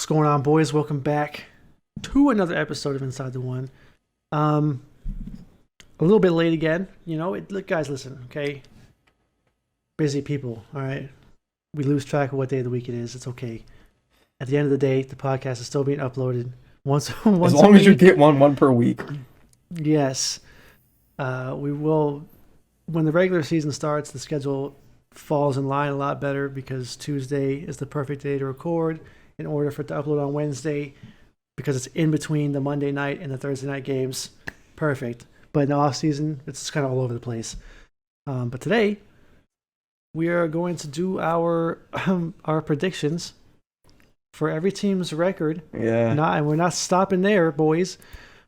What's going on, boys? Welcome back to another episode of Inside the One. A little bit late again. Look, guys, listen, okay? Busy people, all right? We lose track of what day of the week it is. It's okay. At the end of the day, the podcast is still being uploaded once as long a as you week. get one per week. Yes. We will, when the regular season starts, the schedule falls in line a lot better because Tuesday is the perfect day to record in order for it to upload on Wednesday because it's in between the Monday night and the Thursday night games. Perfect. But in the off season, it's kind of all over the place. But today, we are going to do our predictions for every team's record. Yeah. And we're not stopping there, boys.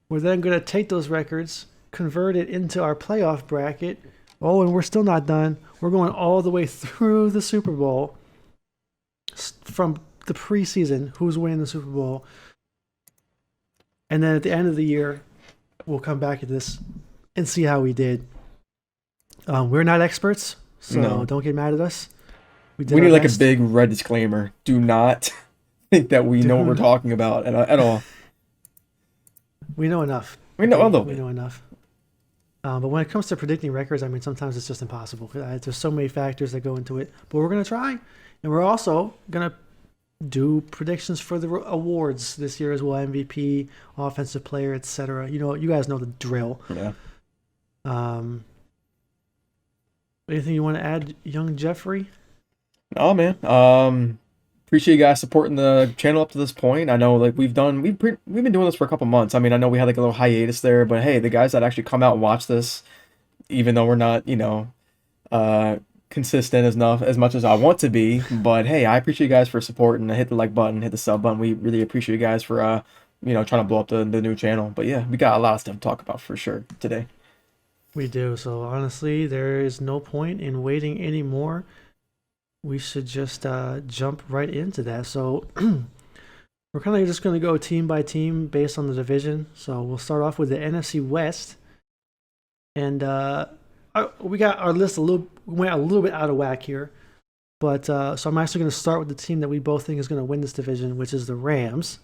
We're then going to take those records, convert it into our playoff bracket. Oh, and we're still not done. We're going all the way through the Super Bowl from the preseason, who's winning the Super Bowl. And then at the end of the year, we'll come back at this and see how we did. We're not experts, so Don't get mad at us. We need like a big red disclaimer. Do not think that we know what we're talking about at all. We know enough. We know enough. But when it comes to predicting records, I mean, sometimes it's just impossible. There's so many factors that go into it. But we're going to try. And we're also going to do predictions for the awards this year as well. MVP, offensive player, etc. You guys know the drill. Yeah. Anything you want to add, young Jeffrey? Oh, man. Appreciate you guys supporting the channel up to this point. I know we've been doing this for a couple months. I mean, I know we had like a little hiatus there, but hey, the guys that actually come out and watch this, even though we're not, consistent as much as I want to be, but hey, I appreciate you guys for supporting. Hit the like button, hit the sub button. We really appreciate you guys for trying to blow up the new channel. But yeah, we got a lot of stuff to talk about for sure today. We do. So honestly, there is no point in waiting anymore. We should just jump right into that. So we're kind of just going to go team by team based on the division. So we'll start off with the NFC West. And we got our list we went a little bit out of whack here. But so I'm actually going to start with the team that we both think is going to win this division, which is the Rams.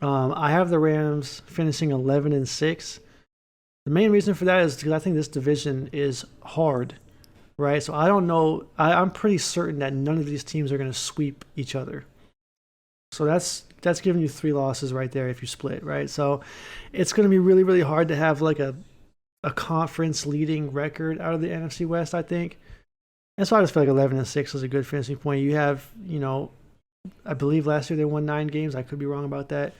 I have the Rams finishing 11-6. The main reason for that is because I think this division is hard. Right, so I don't know. I'm pretty certain that none of these teams are going to sweep each other. So that's giving you 3 losses right there if you split, right? So it's going to be really, really hard to have like a conference leading record out of the NFC West, I think. And so I just feel like 11-6 is a good finishing point. You have, I believe last year they won 9 games. I could be wrong about that.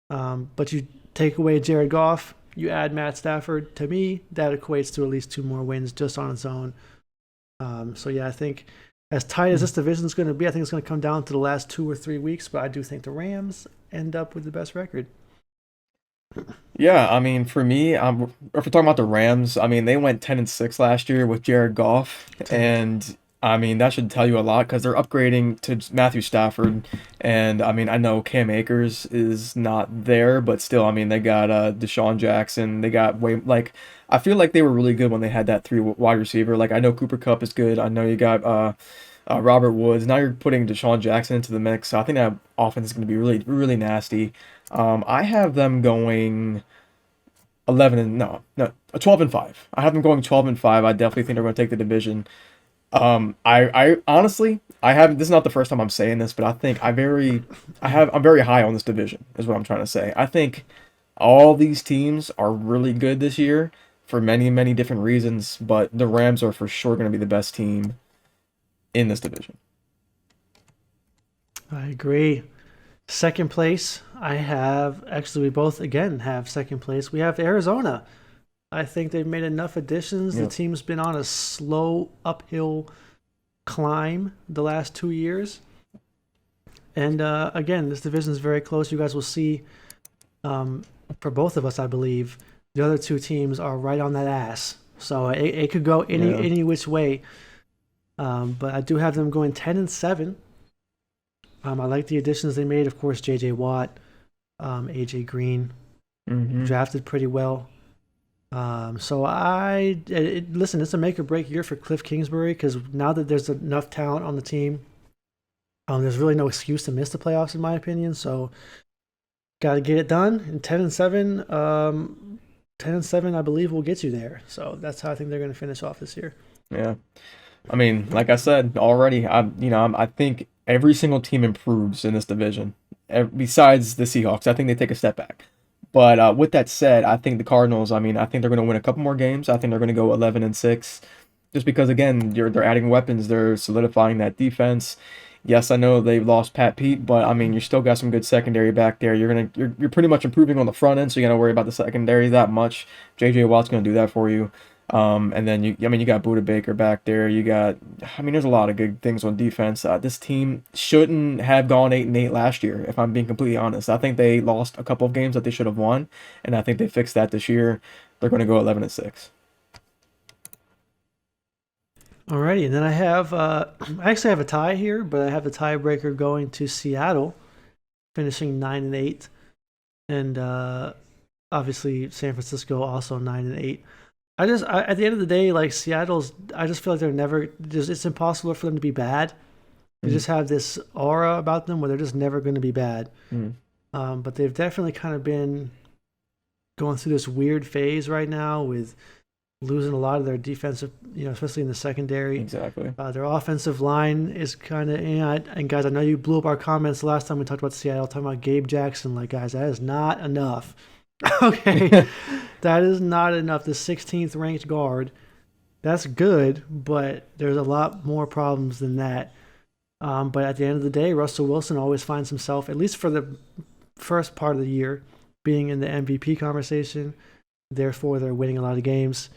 But you take away Jared Goff, you add Matt Stafford. To me, that equates to at least 2 more wins just on its own. So yeah, I think as tight as this division is going to be, I think it's going to come down to the last 2 or 3 weeks. But I do think the Rams end up with the best record. Yeah, I mean, for me, if we're talking about the Rams, I mean, they went 10-6 last year with Jared Goff, and I mean that should tell you a lot because they're upgrading to Matthew Stafford, and I mean I know Cam Akers is not there, but still, I mean they got Deshaun Jackson, they got I feel like they were really good when they had that 3 wide receiver. Like I know Cooper Kupp is good, I know you got Robert Woods. Now you're putting Deshaun Jackson into the mix, so I think that offense is going to be really, really nasty. I have them going 12-5. I have them going 12-5. I definitely think they're going to take the division. I honestly, this is not the first time I'm saying this, but I think I'm very high on this division is what I'm trying to say. I think all these teams are really good this year for many, many different reasons, but the Rams are for sure going to be the best team in this division. I agree. Second place, we both again have second place. We have Arizona. I think they've made enough additions. Yep. The team's been on a slow uphill climb the last 2 years. And again, this division is very close. You guys will see for both of us, I believe, the other 2 teams are right on that ass. So it could go any which way. But I do have them going 10-7. I like the additions they made. Of course, J.J. Watt, A.J. Green, drafted pretty well. So listen, it's a make or break year for Cliff Kingsbury because now that there's enough talent on the team, There's really no excuse to miss the playoffs, in my opinion. So, got to get it done. And 10-7, 10-7, I believe will get you there. So that's how I think they're going to finish off this year. Yeah. I mean, like I said already, I think every single team improves in this division. Besides the Seahawks, I think they take a step back. But with that said, I think the Cardinals. I mean, I think they're going to win a couple more games. I think they're going to go 11-6, just because again, they're adding weapons. They're solidifying that defense. Yes, I know they've lost Pat Pete, but I mean, you still got some good secondary back there. You're pretty much improving on the front end, so you got to worry about the secondary that much. J.J. Watt's going to do that for you. And then you got Buda Baker back there. There's a lot of good things on defense. This team shouldn't have gone 8-8 last year, if I'm being completely honest. I think they lost a couple of games that they should have won, and I think they fixed that this year. They're going to go 11-6. Alrighty, and then I actually have a tie here, but I have the tiebreaker going to Seattle, finishing 9-8, and obviously San Francisco also 9-8. At the end of the day, like Seattle's, I just feel like they're never just. It's impossible for them to be bad. They just have this aura about them where they're just never going to be bad. But they've definitely kind of been going through this weird phase right now with losing a lot of their defensive, especially in the secondary. Exactly. Their offensive line is kind of, and guys, I know you blew up our comments last time we talked about Seattle, talking about Gabe Jackson. Like, guys, that is not enough. Okay, that is not enough. The 16th ranked guard, that's good, but there's a lot more problems than that. But at the end of the day, Russell Wilson always finds himself, at least for the first part of the year, being in the MVP conversation. Therefore, they're winning a lot of games.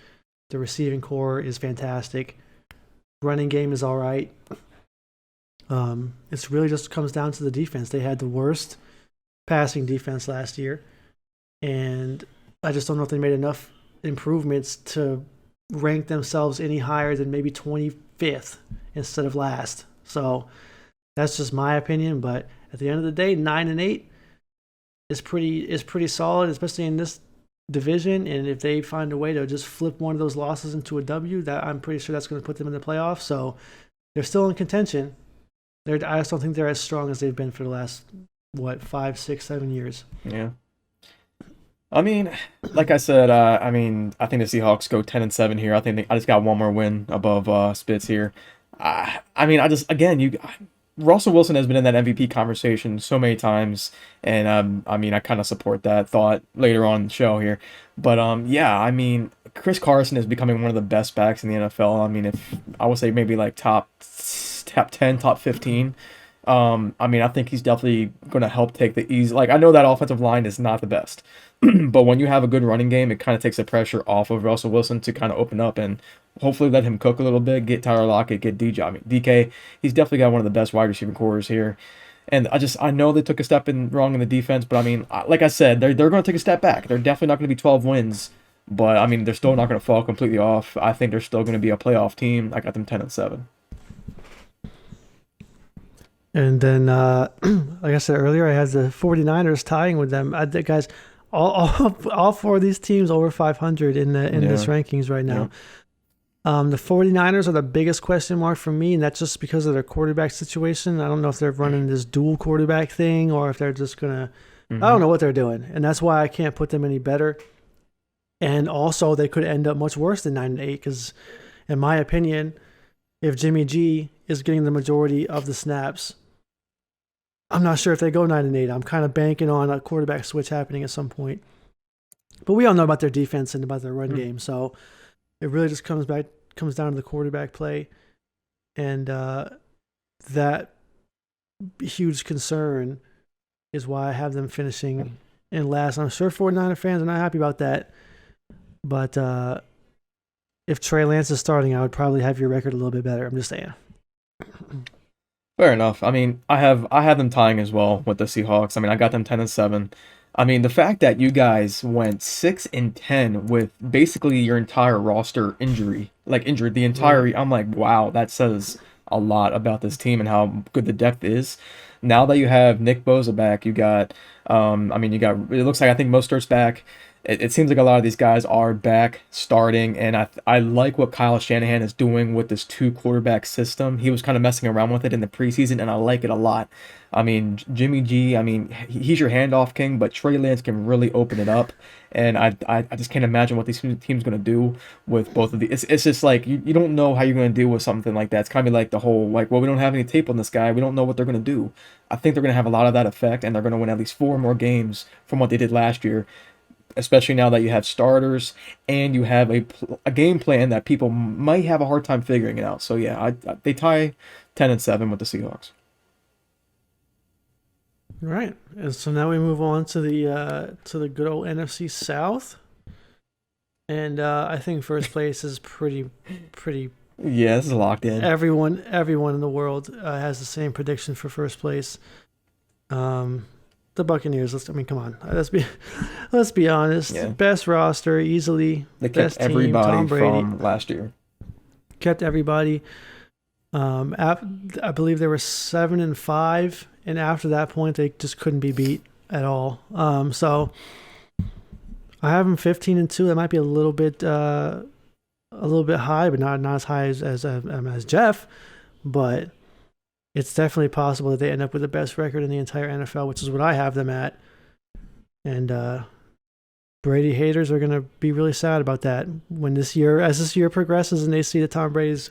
The receiving core is fantastic. Running game is all right. It's really just comes down to the defense. They had the worst passing defense last year, and I just don't know if they made enough improvements to rank themselves any higher than maybe 25th instead of last. So that's just my opinion. But at the end of the day, 9-8 is pretty solid, especially in this division. And if they find a way to just flip one of those losses into a W, that I'm pretty sure that's going to put them in the playoffs. So they're still in contention. I just don't think they're as strong as they've been for the last 5, 6, 7 years. Yeah. I mean, like I said, I think the Seahawks go 10-7 here. I think I just got one more win above Spitz here. Russell Wilson has been in that MVP conversation so many times, and I kind of support that thought later on in the show here. But Chris Carson is becoming one of the best backs in the NFL. I mean, if I would say maybe like top 10, top 15. I think he's definitely going to help take the easy. Like, I know that offensive line is not the best, but when you have a good running game, it kind of takes the pressure off of Russell Wilson to kind of open up and hopefully let him cook a little bit, get Tyler Lockett, get DJ. DK, he's definitely got one of the best wide receiving cores here. And I know they took a step wrong in the defense, but like I said, they're going to take a step back. They're definitely not going to be 12 wins, but they're still not going to fall completely off. I think they're still going to be a playoff team. I got them 10-7. And then, like I said earlier, I had the 49ers tying with them. Guys, all four of these teams over 500 in this rankings right now. Yeah. The 49ers are the biggest question mark for me, and that's just because of their quarterback situation. I don't know if they're running this dual quarterback thing or if they're just going to I don't know what they're doing, and that's why I can't put them any better. And also, they could end up much worse than 9-8 because, in my opinion, if Jimmy G is getting the majority of the snaps, I'm not sure if they go 9-8. I'm kind of banking on a quarterback switch happening at some point. But we all know about their defense and about their run game, so it really just comes down to the quarterback play, and that huge concern is why I have them finishing in last. I'm sure 49er fans are not happy about that, but if Trey Lance is starting, I would probably have your record a little bit better. I'm just saying. Fair enough. I have them tying as well with the Seahawks. I got them 10-7. The fact that you guys went 6-10 with basically your entire roster injured the entire. I'm like, wow, that says a lot about this team and how good the depth is. Now that you have Nick Bosa back, you got, it looks like I think Mostert's back. it seems like a lot of these guys are back starting, and I like what Kyle Shanahan is doing with this two quarterback system. He was kind of messing around with it in the preseason, and I like it a lot. I mean, Jimmy G, I mean, he's your handoff king, but Trey Lance can really open it up, and I just can't imagine what these teams going to do with both of these. It's just like you don't know how you're going to deal with something like that. It's kind of like the whole like, well, we don't have any tape on this guy. We don't know what they're going to do. I think they're going to have a lot of that effect, and they're going to win at least 4 more games from what they did last year, especially now that you have starters and you have a game plan that people might have a hard time figuring it out. So yeah, they tie 10-7 with the Seahawks. All right, and so now we move on to the good old NFC South, and I think first place is pretty. Yeah, this is locked in. Everyone in the world has the same prediction for first place. The Buccaneers. Come on. Let's be honest. Yeah. Best roster, easily. They best kept everybody team, Tom Brady. from last year. Kept everybody. I believe they were 7-5, and after that point, they just couldn't be beat at all. So I have them 15-2. That might be a little bit high, but not as high as Jeff. But it's definitely possible that they end up with the best record in the entire NFL, which is what I have them at. And Brady haters are going to be really sad about that when as this year progresses and they see that Tom Brady's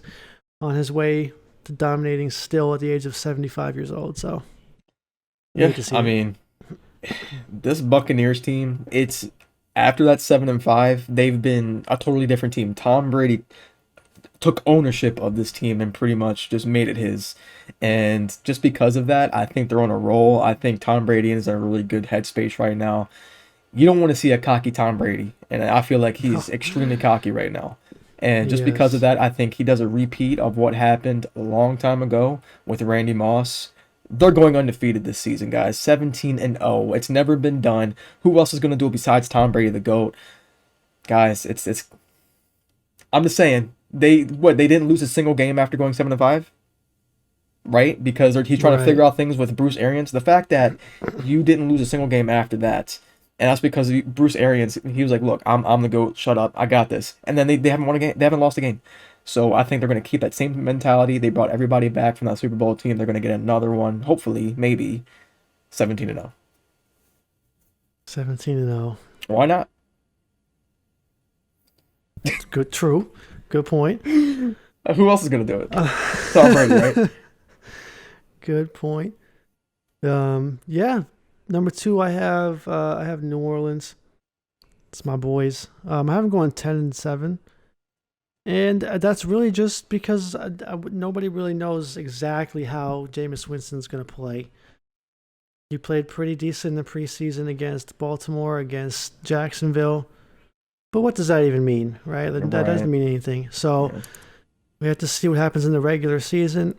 on his way to dominating still at the age of 75 years old. So, yeah, I mean, this Buccaneers team, it's after that 7-5, they've been a totally different team. Tom Brady took ownership of this team and pretty much just made it his. And just because of that, I think they're on a roll. I think Tom Brady is in a really good headspace right now. You don't want to see a cocky Tom Brady, and I feel like he's extremely cocky right now. And just because of that, I think he does a repeat of what happened a long time ago with Randy Moss. They're going undefeated this season, guys. 17-0. It's never been done. Who else is going to do it besides Tom Brady, the GOAT? Guys, it's I'm just saying, they didn't lose a single game after going 7-5? Right? Because he's trying to figure out things with Bruce Arians. The fact that you didn't lose a single game after that, and that's because Bruce Arians, he was like, look, I'm the GOAT, shut up, I got this. And then they haven't won a game, they haven't lost a game. So I think they're going to keep that same mentality. They brought everybody back from that Super Bowl team. They're going to get another one, hopefully, maybe 17-0. 17-0. Why not? Good, true. Good point. Who else is going to do it? Tom Brady, right? Good point. Yeah. Number 2, I have New Orleans. It's my boys. I have them going 10-7. And that's really just because nobody really knows exactly how Jameis Winston's going to play. He played pretty decent in the preseason against Baltimore, against Jacksonville. But what does that even mean, right? That doesn't mean anything. So we have to see what happens in the regular season.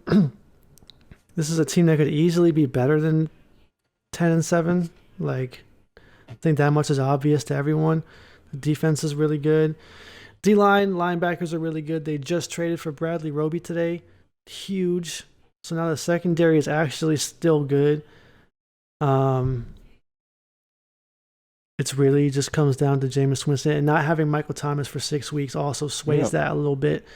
This is a team that could easily be better than 10-7. Like, I think that much is obvious to everyone. The defense is really good. D-line, linebackers are really good. They just traded for Bradley Roby today. Huge. So now the secondary is actually still good. It's really just comes down to Jameis Winston. And not having Michael Thomas for 6 weeks also sways that a little bit.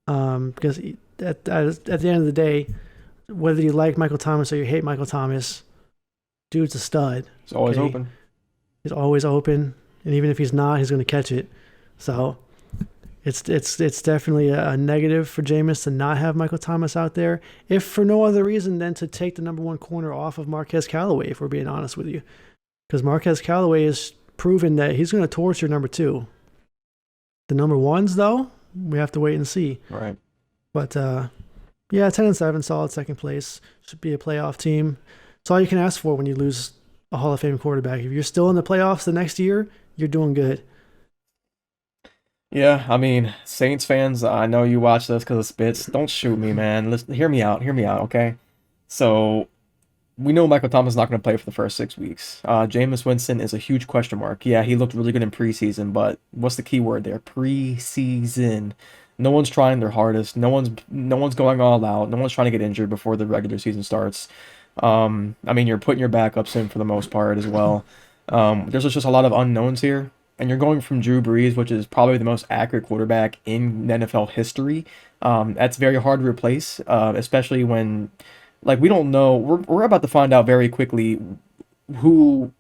Because at the end of the day, whether you like Michael Thomas or you hate Michael Thomas, dude's a stud. He's always open. He's always open. And even if he's not, he's going to catch it. So it's definitely a negative for Jameis to not have Michael Thomas out there, if for no other reason than to take the number 1 corner off of Marquez Callaway, if we're being honest with you. Because Marquez Callaway has proven that he's going to torch your number 2. The number 1s, though, we have to wait and see. Right. But, yeah, 10-7, solid second place. Should be a playoff team. It's all you can ask for when you lose a Hall of Fame quarterback. If you're still in the playoffs the next year, you're doing good. Yeah, I mean, Saints fans, I know you watch this because of Spitz. Don't shoot me, man. Listen, hear me out, okay? So, we know Michael Thomas is not going to play for the first 6 weeks. Jameis Winston is a huge question mark. Yeah, he looked really good in preseason, but what's the key word there? Preseason. No one's trying their hardest. No one's going all out. No one's trying to get injured before the regular season starts. I mean, you're putting your backups in for the most part as well. There's just a lot of unknowns here, and you're going from Drew Brees, which is probably the most accurate quarterback in NFL history. That's very hard to replace, especially when, like, we don't know. We're about to find out very quickly who,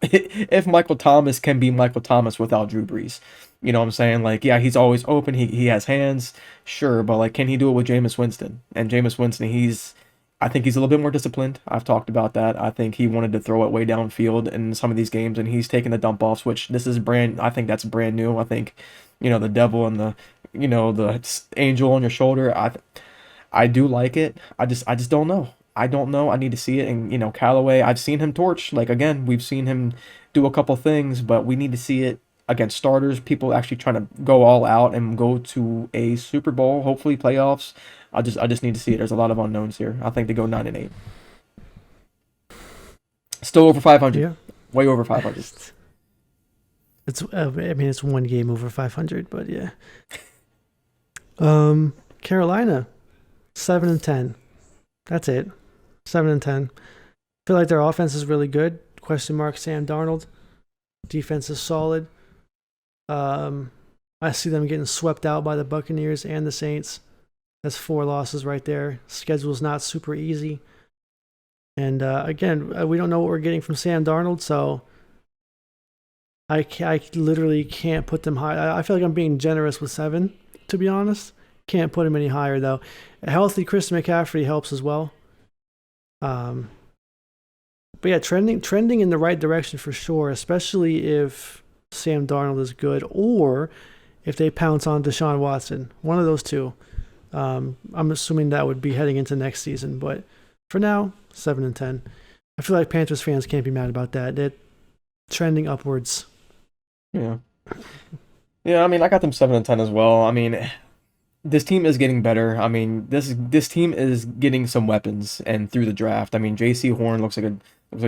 if Michael Thomas can be Michael Thomas without Drew Brees. You know what I'm saying? Like, yeah, he's always open. He has hands, sure, but like, can he do it with Jameis Winston? And Jameis Winston, I think he's a little bit more disciplined. I've talked about that. I think he wanted to throw it way downfield in some of these games, and he's taking the dump offs, which this is brand. I think that's brand new. I think, the devil and the angel on your shoulder. I do like it. I just don't know. I don't know. I need to see it. And Callaway, I've seen him torch. Like, again, we've seen him do a couple things, but we need to see it against starters. People actually trying to go all out and go to a Super Bowl, hopefully playoffs. I just need to see it. There's a lot of unknowns here. I think they go 9-8. Still over 500. Yeah. Way over 500. It's one game over 500, but yeah. Carolina, 7-10. That's it. 7-10. Feel like their offense is really good. Question mark Sam Darnold. Defense is solid. I see them getting swept out by the Buccaneers and the Saints. That's 4 losses right there. Schedule's not super easy. And again, we don't know what we're getting from Sam Darnold, so I literally can't put them high. I feel like I'm being generous with 7, to be honest. Can't put him any higher, though. A healthy Christian McCaffrey helps as well. But yeah, trending in the right direction for sure, especially if Sam Darnold is good or if they pounce on Deshaun Watson. One of those two. I'm assuming that would be heading into next season, but for now, 7-10. I feel like Panthers fans can't be mad about that. They're trending upwards. Yeah. Yeah, I mean, I got them 7-10 as well. I mean, this team is getting better. I mean, this team is getting some weapons and through the draft. I mean, J.C. Horn looks like an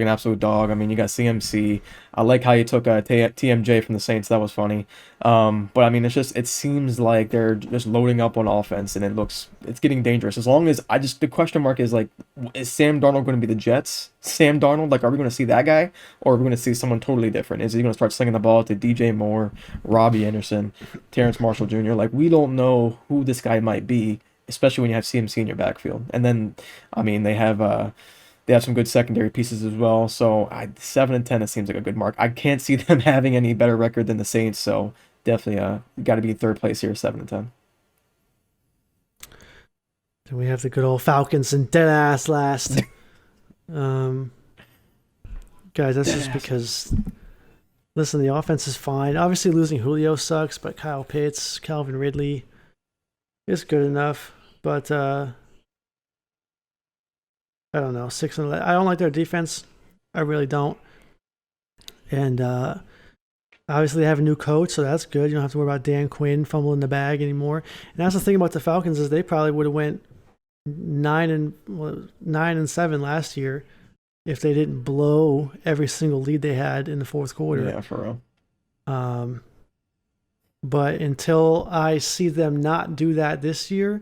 absolute dog. I mean, you got CMC. I like how you took TMJ from the Saints. That was funny. But I mean, it seems like they're just loading up on offense, and it's getting dangerous. As long as the question mark is like, is Sam Darnold going to be the Jets? Sam Darnold, like, are we going to see that guy, or are we going to see someone totally different? Is he going to start slinging the ball to DJ Moore, Robbie Anderson, Terrence Marshall Jr.? Like, we don't know who this guy might be, especially when you have CMC in your backfield. And then, I mean, they have some good secondary pieces as well. So 7-10, it seems like a good mark. I can't see them having any better record than the Saints. So definitely, got to be third place here, 7-10. Then we have the good old Falcons and dead ass last. Guys, that's just because. Listen, the offense is fine. Obviously, losing Julio sucks, but Kyle Pitts, Calvin Ridley is good enough. But I don't know, 6-11. I don't like their defense. I really don't. And obviously, they have a new coach, so that's good. You don't have to worry about Dan Quinn fumbling the bag anymore. And that's the thing about the Falcons is they probably would have went 9-7 last year if they didn't blow every single lead they had in the fourth quarter. Yeah, for real. But until I see them not do that this year,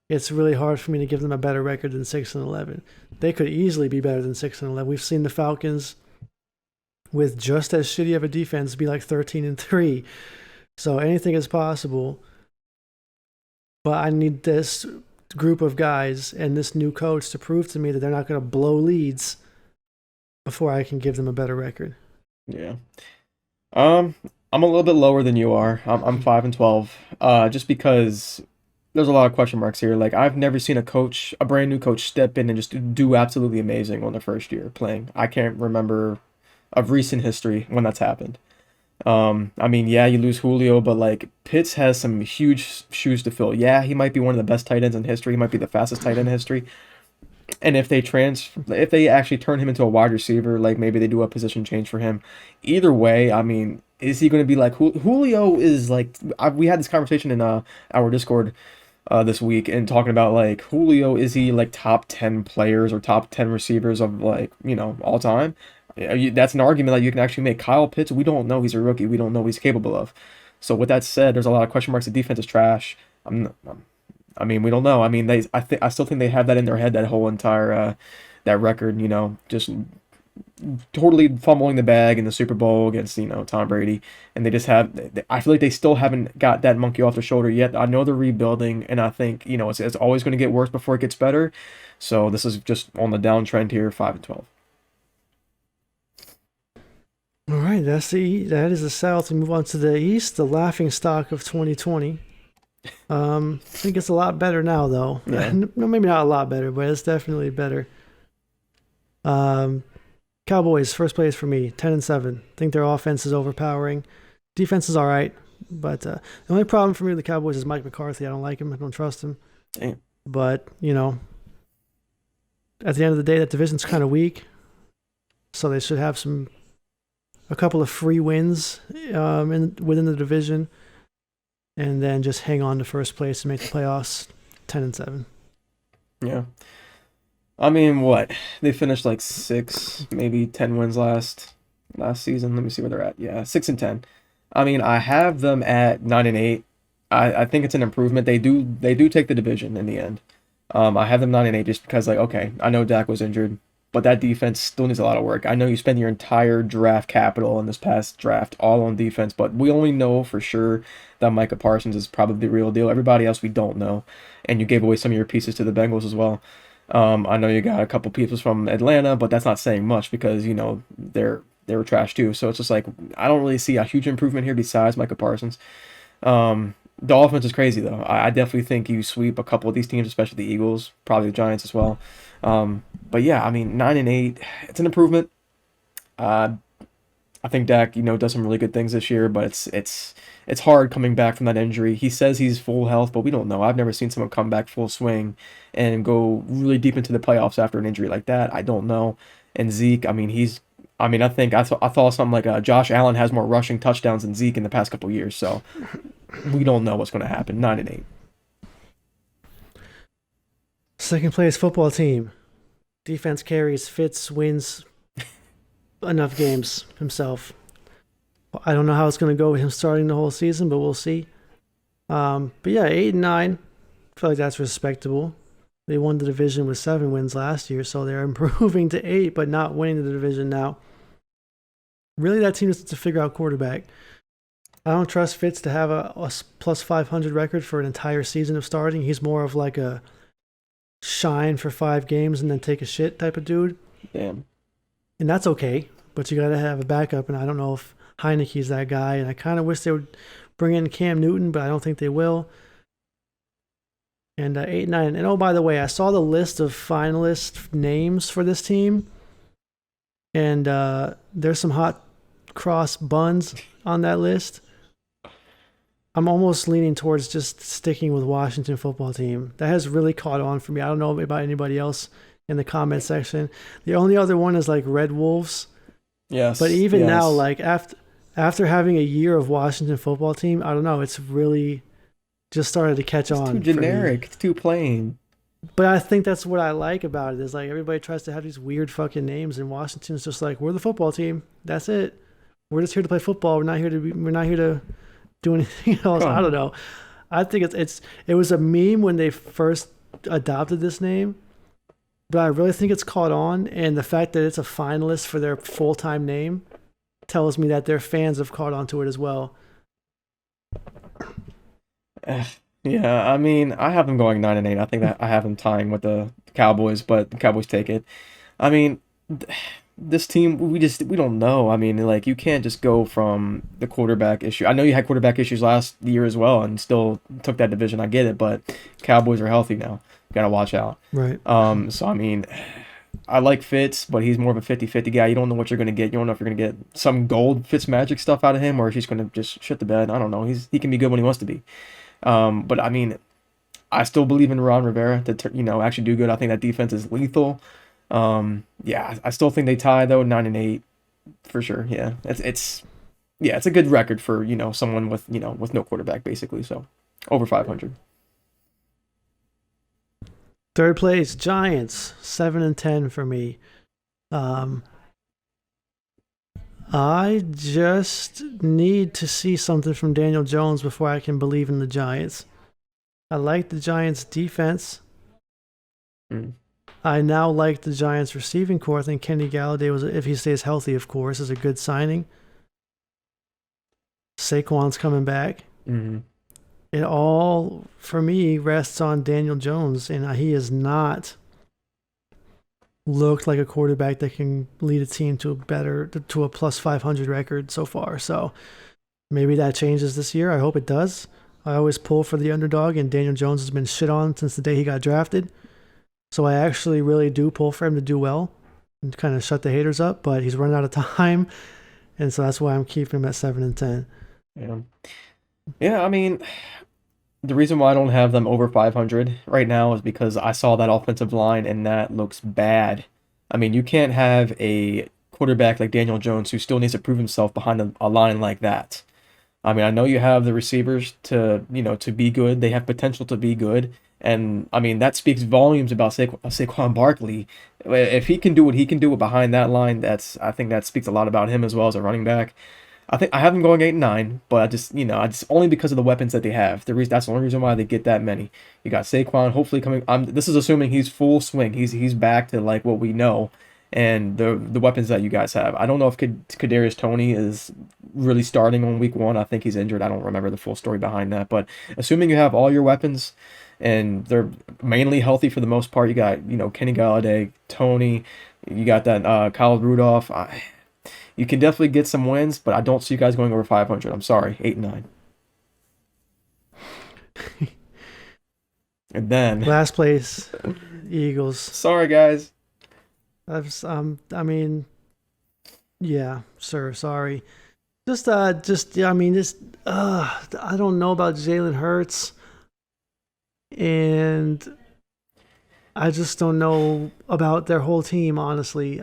it's really hard for me to give them a better record than 6-11. They could easily be better than 6-11. We've seen the Falcons with just as shitty of a defense be like 13-3. So anything is possible. But I need this group of guys and this new coach to prove to me that they're not going to blow leads before I can give them a better record. Yeah. I'm a little bit lower than you are. I'm 5-12. Just because there's a lot of question marks here. Like, I've never seen a brand new coach, step in and just do absolutely amazing on the first year playing. I can't remember of recent history when that's happened. I mean, yeah, you lose Julio, but like, Pitts has some huge shoes to fill. Yeah, he might be one of the best tight ends in history. He might be the fastest tight end in history. And if they actually turn him into a wide receiver, like maybe they do a position change for him. Either way, I mean, is he going to be like Julio is like, we had this conversation in our Discord this week and talking about like Julio, is he like top 10 players or top 10 receivers of like, all time? That's an argument that you can actually make. Kyle Pitts, we don't know, he's a rookie. We don't know what he's capable of. So with that said, there's a lot of question marks. The defense is trash. I mean, we don't know. I mean, I still think they have that in their head, that whole entire that record. Just totally fumbling the bag in the Super Bowl against, Tom Brady, and they just I feel like they still haven't got that monkey off their shoulder yet. I know they're rebuilding, and I think, it's always going to get worse before it gets better. So this is just on the downtrend here, 5-12. All right, that is the South. We move on to the East, the laughing stock of 2020. I think it's a lot better now, though. Yeah. No, maybe not a lot better, but it's definitely better. Cowboys, first place for me, 10-7. I think their offense is overpowering. Defense is all right, but the only problem for me with the Cowboys is Mike McCarthy. I don't like him. I don't trust him. Damn. But, at the end of the day, that division's kind of weak, so they should have a couple of free wins within the division, and then just hang on to first place and make the playoffs 10-7. Yeah. I mean, what? They finished like 6, maybe 10 wins last season. Let me see where they're at. Yeah, 6-10. I mean, I have them at 9-8. I think it's an improvement. They do take the division in the end. I have them 9-8 just because, like, okay, I know Dak was injured, but that defense still needs a lot of work. I know you spend your entire draft capital in this past draft all on defense, but we only know for sure that Micah Parsons is probably the real deal. Everybody else we don't know, and you gave away some of your pieces to the Bengals as well. I know you got a couple pieces from Atlanta, but that's not saying much because they were trash too. So it's just like I don't really see a huge improvement here besides Micah Parsons. The offense is crazy though. I definitely think you sweep a couple of these teams, especially the Eagles, probably the Giants as well. But yeah, I mean 9-8, it's an improvement. I think Dak, does some really good things this year, but it's hard coming back from that injury. He says he's full health, but we don't know. I've never seen someone come back full swing and go really deep into the playoffs after an injury like that. I don't know. And Zeke, I mean, I think I thought something like Josh Allen has more rushing touchdowns than Zeke in the past couple of years, so we don't know what's going to happen. 9-8. Second place football team. Defense carries, Fitz wins enough games himself. I don't know how it's going to go with him starting the whole season, but we'll see. But yeah, 8-9. I feel like that's respectable. They won the division with 7 wins last year, so they're improving to 8, but not winning the division now. Really, that team needs to figure out quarterback. I don't trust Fitz to have a plus 500 record for an entire season of starting. He's more of like a shine for 5 games and then take a shit type of dude. Damn. And that's okay, but you got to have a backup, and I don't know if Heineke's that guy, and I kind of wish they would bring in Cam Newton, but I don't think they will. And 8-9. And oh, by the way, I saw the list of finalist names for this team, and there's some hot cross buns on that list. I'm almost leaning towards just sticking with Washington football team. That has really caught on for me. I don't know about anybody else in the comment section. The only other one is like Red Wolves. Yes. But even now, like after having a year of Washington football team, I don't know. It's really just started to catch on. It's too generic. It's too plain. But I think that's what I like about it is like everybody tries to have these weird fucking names, and Washington's just like, we're the football team. That's it. We're just here to play football. We're not here to do anything else. I don't know. I think it was a meme when they first adopted this name, but I really think it's caught on, and the fact that it's a finalist for their full-time name tells me that their fans have caught on to it as well. Yeah, I mean, I have them going 9-8. I think that I have them tying with the Cowboys, but the Cowboys take it. I mean, this team, we don't know. I mean, like, you can't just go from the quarterback issue. I know you had quarterback issues last year as well and still took that division. I get it, but Cowboys are healthy now. Got to watch out. Right. So, I mean, I like Fitz, but he's more of a 50-50 guy. You don't know what you're going to get. You don't know if you're going to get some gold Fitz magic stuff out of him or if he's going to just shit the bed. I don't know. He can be good when he wants to be. But, I mean, I still believe in Ron Rivera to, actually do good. I think that defense is lethal. Yeah, I still think they tie though, 9-8 for sure. Yeah, it's a good record for someone with with no quarterback basically. So over 500. Third place, Giants, 7-10 for me. I just need to see something from Daniel Jones before I can believe in the Giants. I like the Giants' defense. I now like the Giants receiving core. I think Kenny Galladay was, if he stays healthy, of course, is a good signing. Saquon's coming back. Hmm. It all, for me, rests on Daniel Jones, and he has not looked like a quarterback that can lead a team to a plus 500 record so far. So maybe that changes this year. I hope it does. I always pull for the underdog, and Daniel Jones has been shit on since the day he got drafted. So I actually really do pull for him to do well and kind of shut the haters up, but he's running out of time, and so that's why I'm keeping him at 7-10. Yeah. Yeah, I mean, the reason why I don't have them over 500 right now is because I saw that offensive line and that looks bad. I mean, you can't have a quarterback like Daniel Jones who still needs to prove himself behind a line like that. I mean, I know you have the receivers to be good. They have potential to be good. And I mean, that speaks volumes about Saquon Barkley. If he can do what he can do behind that line, I think that speaks a lot about him as well as a running back. I think I have them going 8 and 9, but I just only because of the weapons that they have. That's the only reason why they get that many. You got Saquon hopefully coming. This is assuming he's full swing. He's back to like what we know, and the weapons that you guys have. I don't know if Kadarius Toney is really starting on week 1. I think he's injured. I don't remember the full story behind that, but assuming you have all your weapons and they're mainly healthy for the most part, you got Kenny Galladay, Toney, you got that Kyle Rudolph. You can definitely get some wins, but I don't see you guys going over 500. I'm sorry, 8 and 9. And then Last place, Eagles. sorry guys. I mean, yeah, sir, sorry. I mean, I don't know about Jalen Hurts, and I just don't know about their whole team. Honestly,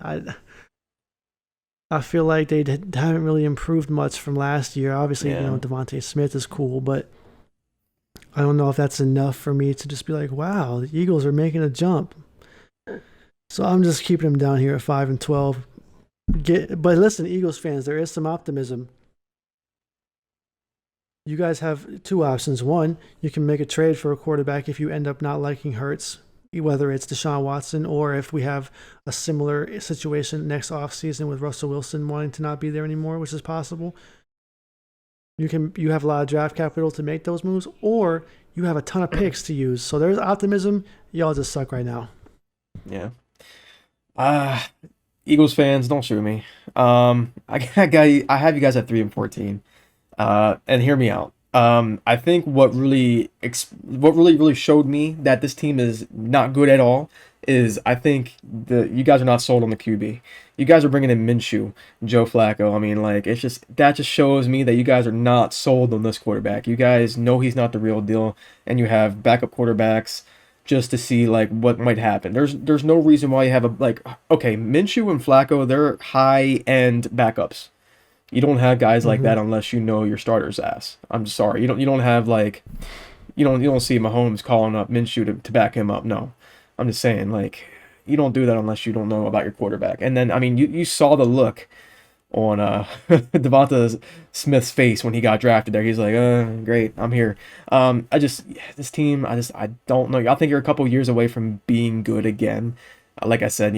I feel like they haven't really improved much from last year. Obviously, Yeah. Devontae Smith is cool, but I don't know if that's enough for me to just be like, wow, the Eagles are making a jump. So I'm just keeping them down here at 5-12. But listen, Eagles fans, there is some optimism. You guys have two options. One, you can make a trade for a quarterback if you end up not liking Hurts, whether it's Deshaun Watson or if we have a similar situation next offseason with Russell Wilson wanting to not be there anymore, which is possible. You have a lot of draft capital to make those moves, or you have a ton of picks to use. So there's optimism. Y'all just suck right now. Yeah. Eagles fans, don't shoot me. I have you guys at 3-14. And hear me out. I think what really showed me that this team is not good at all is I think you guys are not sold on the QB. You guys are bringing in Minshew, Joe Flacco. I mean, like that just shows me that you guys are not sold on this quarterback. You guys know he's not the real deal, and you have backup quarterbacks just to see like what might happen. There's no reason why you have okay, Minshew and Flacco, they're high end backups. You don't have guys like that unless you know your starter's ass. I'm just sorry. You don't have you don't see Mahomes calling up Minshew to back him up. No. I'm just saying, like, you don't do that unless you don't know about your quarterback. And then I mean you saw the look on Devonta Smith's face when he got drafted there. He's like, great, I'm here. This team, I don't know. I think you're a couple years away from being good again. Like I said,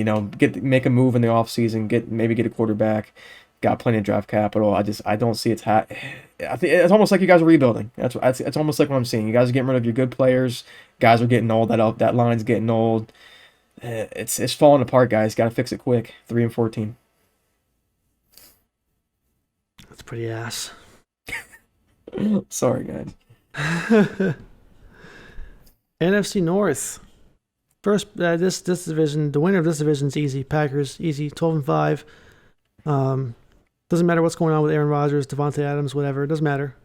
make a move in the offseason, maybe get a quarterback. Got plenty of draft capital. I don't see I think it's almost like you guys are rebuilding. It's almost like what I'm seeing. You guys are getting rid of your good players. Guys are getting old. That line's getting old. It's falling apart, guys. Got to fix it quick. 3-14. That's pretty ass. Sorry, guys. NFC North. First, this division, the winner of this division is easy. Packers, easy, 12-5. Doesn't matter what's going on with Aaron Rodgers, Devontae Adams, whatever. It doesn't matter.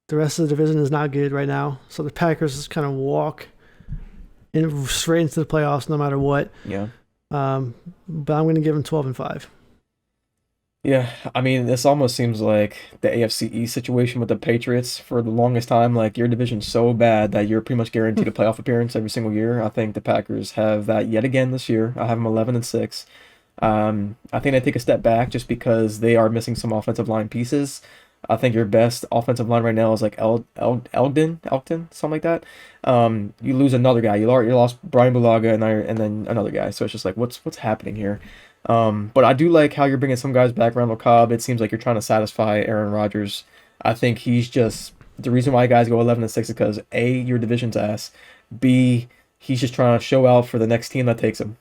The rest of the division is not good right now. So the Packers just kind of walk straight into the playoffs no matter what. Yeah. But I'm going to give them 12-5. Yeah, I mean, this almost seems like the AFC East situation with the Patriots for the longest time. Like, your division's so bad that you're pretty much guaranteed a playoff appearance every single year. I think the Packers have that yet again this year. I have them 11-6. I think they take a step back just because they are missing some offensive line pieces. I think your best offensive line right now is like Elgton, something like that. You lose another guy. You lost Brian Bulaga and then another guy. So it's just like what's happening here? But I do like how you're bringing some guys back. Randall Cobb. It seems like you're trying to satisfy Aaron Rodgers. I think he's just the reason why guys go 11-6 is because A, your division's ass. B, he's just trying to show out for the next team that takes him.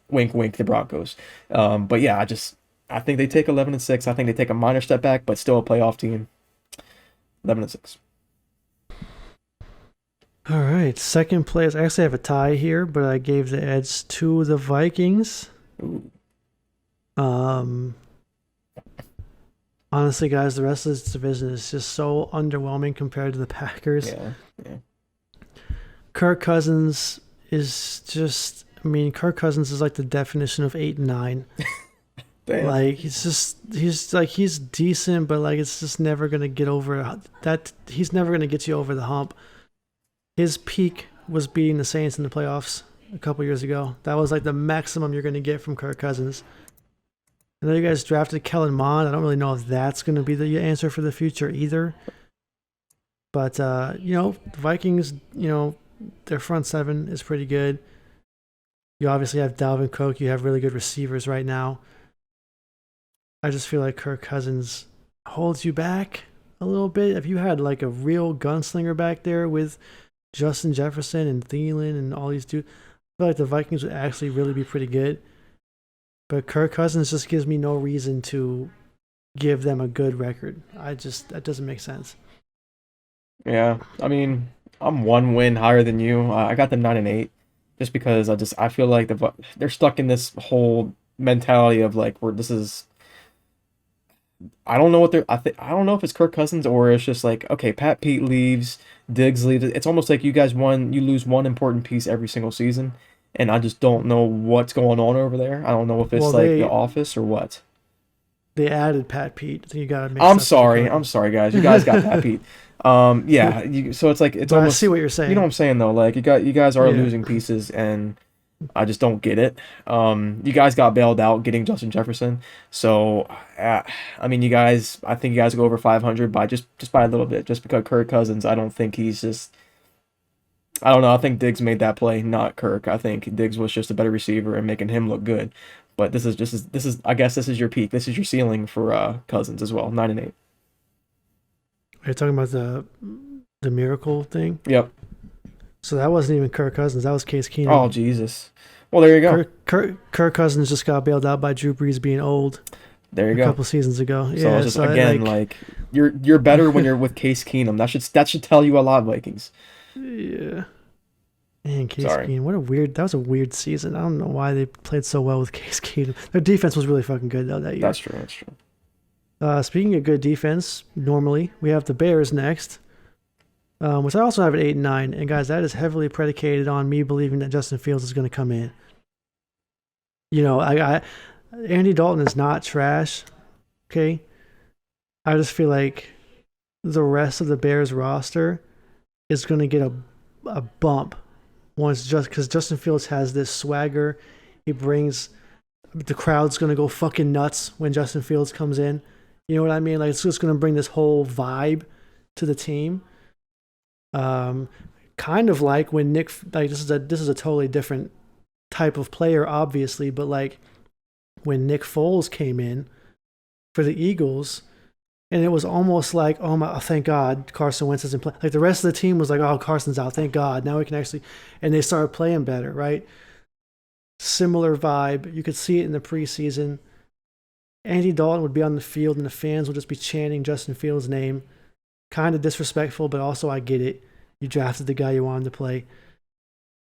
Wink, wink, the Broncos. But yeah, I think they take 11-6. I think they take a minor step back, but still a playoff team. 11-6. All right, second place. I actually have a tie here, but I gave the edge to the Vikings. Ooh. Honestly, guys, the rest of this division is just so underwhelming compared to the Packers. Yeah. Kirk Cousins is just. I mean, Kirk Cousins is like the definition of 8 and 9. Damn. Like he's decent, but like it's just never gonna get over that. He's never gonna get you over the hump. His peak was beating the Saints in the playoffs a couple years ago. That was like the maximum you're gonna get from Kirk Cousins. I know you guys drafted Kellen Mond. I don't really know if that's gonna be the answer for the future either. But the Vikings, their front seven is pretty good. You obviously have Dalvin Cook. You have really good receivers right now. I just feel like Kirk Cousins holds you back a little bit. If you had like a real gunslinger back there with Justin Jefferson and Thielen and all these dudes, I feel like the Vikings would actually really be pretty good. But Kirk Cousins just gives me no reason to give them a good record. That doesn't make sense. Yeah. I mean, I'm one win higher than you. I got them 9-8, just because I feel like they're stuck in this whole mentality of like where this is. I don't know what they're. I don't know if it's Kirk Cousins or it's just like, okay, Pat Pete leaves, Diggs leaves. It's almost like you lose one important piece every single season, and I just don't know what's going on over there. I don't know if it's the office or what. They added Pat Pete. I think you got to. I'm sorry, guys. You guys got Pat Pete. Yeah. So it's like it's but almost. I see what you're saying. You know what I'm saying though. Like you guys are losing pieces, and I just don't get it. You guys got bailed out getting Justin Jefferson, so I mean, I think you guys go over 500 by just by a little bit, just because Kirk Cousins. I don't think he's just. I don't know. I think Diggs made that play, not Kirk. I think Diggs was just a better receiver and making him look good. But this is. I guess this is your peak. This is your ceiling for Cousins as well. 9-8. Are you talking about the miracle thing? Yep. So that wasn't even Kirk Cousins. That was Case Keenum. Oh, Jesus. Well, there you go. Kirk Cousins just got bailed out by Drew Brees being old. There you go. A couple seasons ago. So Yeah. just, again, like you're better when you're with Case Keenum. That should tell you a lot, Vikings. Yeah. Man, Case Keenum. That was a weird season. I don't know why they played so well with Case Keenum. Their defense was really fucking good though that year. That's true. Speaking of good defense, normally we have the Bears next. Which I also have at 8 and 9. And guys, that is heavily predicated on me believing that Justin Fields is going to come in. Andy Dalton is not trash. Okay. I just feel like the rest of the Bears roster is going to get a bump once because Justin Fields has this swagger. He brings the crowd's going to go fucking nuts when Justin Fields comes in. You know what I mean? Like it's just going to bring this whole vibe to the team. Kind of like when this is a totally different type of player, obviously, but like when Nick Foles came in for the Eagles, and it was almost like, oh my, thank God Carson Wentz isn't playing. Like the rest of the team was like, oh, Carson's out, thank God. Now we can actually, and they started playing better, right? Similar vibe. You could see it in the preseason. Andy Dalton would be on the field, and the fans would just be chanting Justin Fields' name. Kind of disrespectful, but also I get it. You drafted the guy you wanted to play.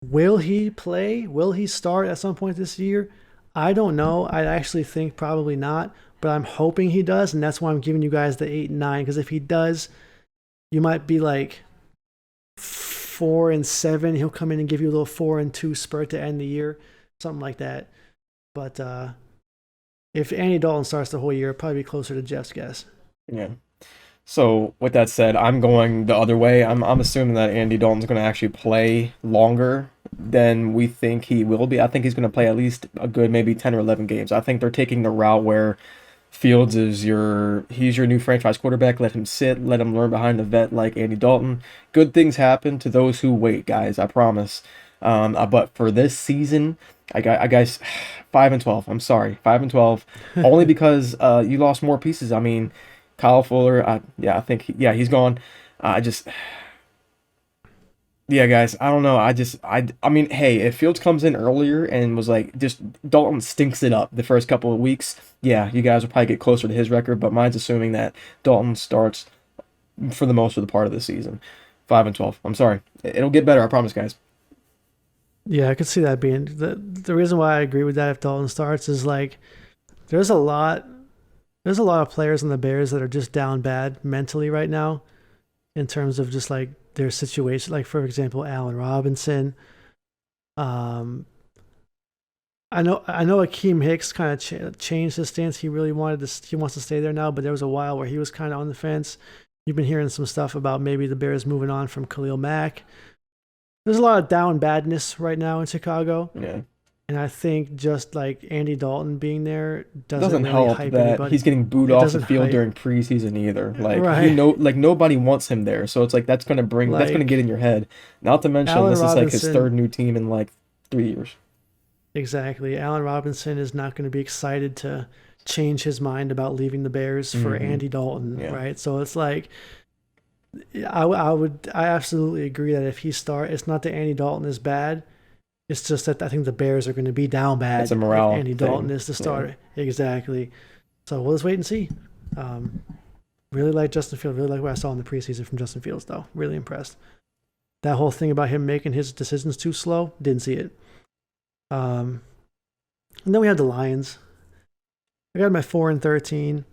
Will he play? Will he start at some point this year? I don't know. I actually think probably not, but I'm hoping he does, and that's why I'm giving you guys the 8 and 9, because if he does, you might be like 4 and 7. He'll come in and give you a little 4 and 2 spurt to end the year, something like that. But if Andy Dalton starts the whole year, it'll probably be closer to Jeff's guess. Yeah. So with that said, I'm going the other way. I'm assuming that Andy Dalton's going to actually play longer than we think he will be. I think he's going to play at least a good maybe 10 or 11 games. I think they're taking the route where Fields is he's your new franchise quarterback. Let him sit, let him learn behind the vet like Andy Dalton. Good things happen to those who wait, guys. I promise. But for this season, I guys 5-12. I'm sorry, 5-12. Only because you lost more pieces. I mean, Kyle Fuller. Yeah, I think he's gone. I just yeah, guys, I don't know. I mean, hey, if Fields comes in earlier and was like just Dalton stinks it up the first couple of weeks, yeah, you guys will probably get closer to his record. But mine's assuming that Dalton starts for the most of the part of the season, 5-12. I'm sorry, it'll get better. I promise, guys. Yeah, I could see that being the reason why I agree with that if Dalton starts is like there's a lot there's a lot of players in the Bears that are just down bad mentally right now in terms of just like their situation. Like for example, Allen Robinson. Um, I know Akeem Hicks kind of changed his stance. He wants to stay there now, but there was a while where he was kind of on the fence. You've been hearing some stuff about maybe the Bears moving on from Khalil Mack. There's a lot of down badness right now in Chicago. Yeah. And I think just like Andy Dalton being there doesn't Doesn't really help hype that anybody. he's getting booed It off the doesn't field hype. during preseason either. Like Right. like nobody wants him there. So it's like that's gonna get Like in your head. Not to mention Allen this is like his Robinson, third new team in like 3 years. exactly. Allen Robinson is not going to be excited to change his mind about leaving the Bears for Hmm. Andy Dalton, Yeah. right? So it's like I absolutely agree that if he start, it's not that Andy Dalton is bad. It's just that I think the Bears are going to be down It's a bad if morale Andy Dalton thing. is the Yeah. starter. Exactly. So we'll just wait and see. Um, really like Justin Fields. Really like what I saw in the preseason from Justin Fields, though. Really impressed. That whole thing about him making his decisions too slow, didn't see it. Um, and then we had the Lions. I got my 4-13.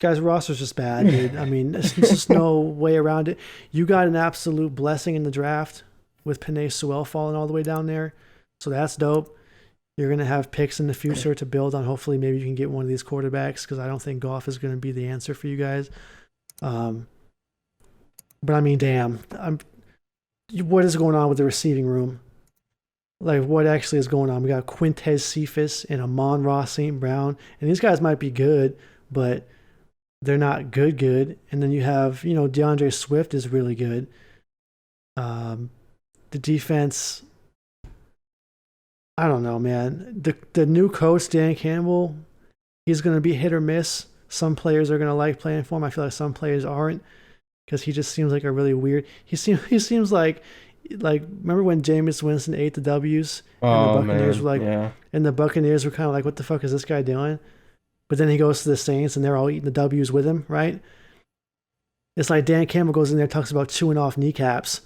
Guys, roster's just bad, dude. I mean, there's just no way around it. You got an absolute blessing in the draft with Penei Sewell falling all the way down there. So that's dope. You're going to have picks in the future to build on. Hopefully, maybe you can get one of these quarterbacks because I don't think Goff is going to be the answer for you guys. But I mean, damn. What is going on with the receiving room? Like, what actually is going on? We got Quintez Cephas and Amon-Ra St. Brown. And these guys might be good, but they're not good. And then you have, DeAndre Swift is really good. The defense, I don't know, man. The new coach, Dan Campbell, he's going to be hit or miss. Some players are going to like playing for him. I feel like some players aren't because he just seems like a really weird. He seems like remember when Jameis Winston ate the W's and the Oh Buccaneers man, were like, yeah. and the Buccaneers were kind of like, what the fuck is this guy doing? But then he goes to the Saints and they're all eating the W's with him, right? It's like Dan Campbell goes in there, talks about chewing off kneecaps.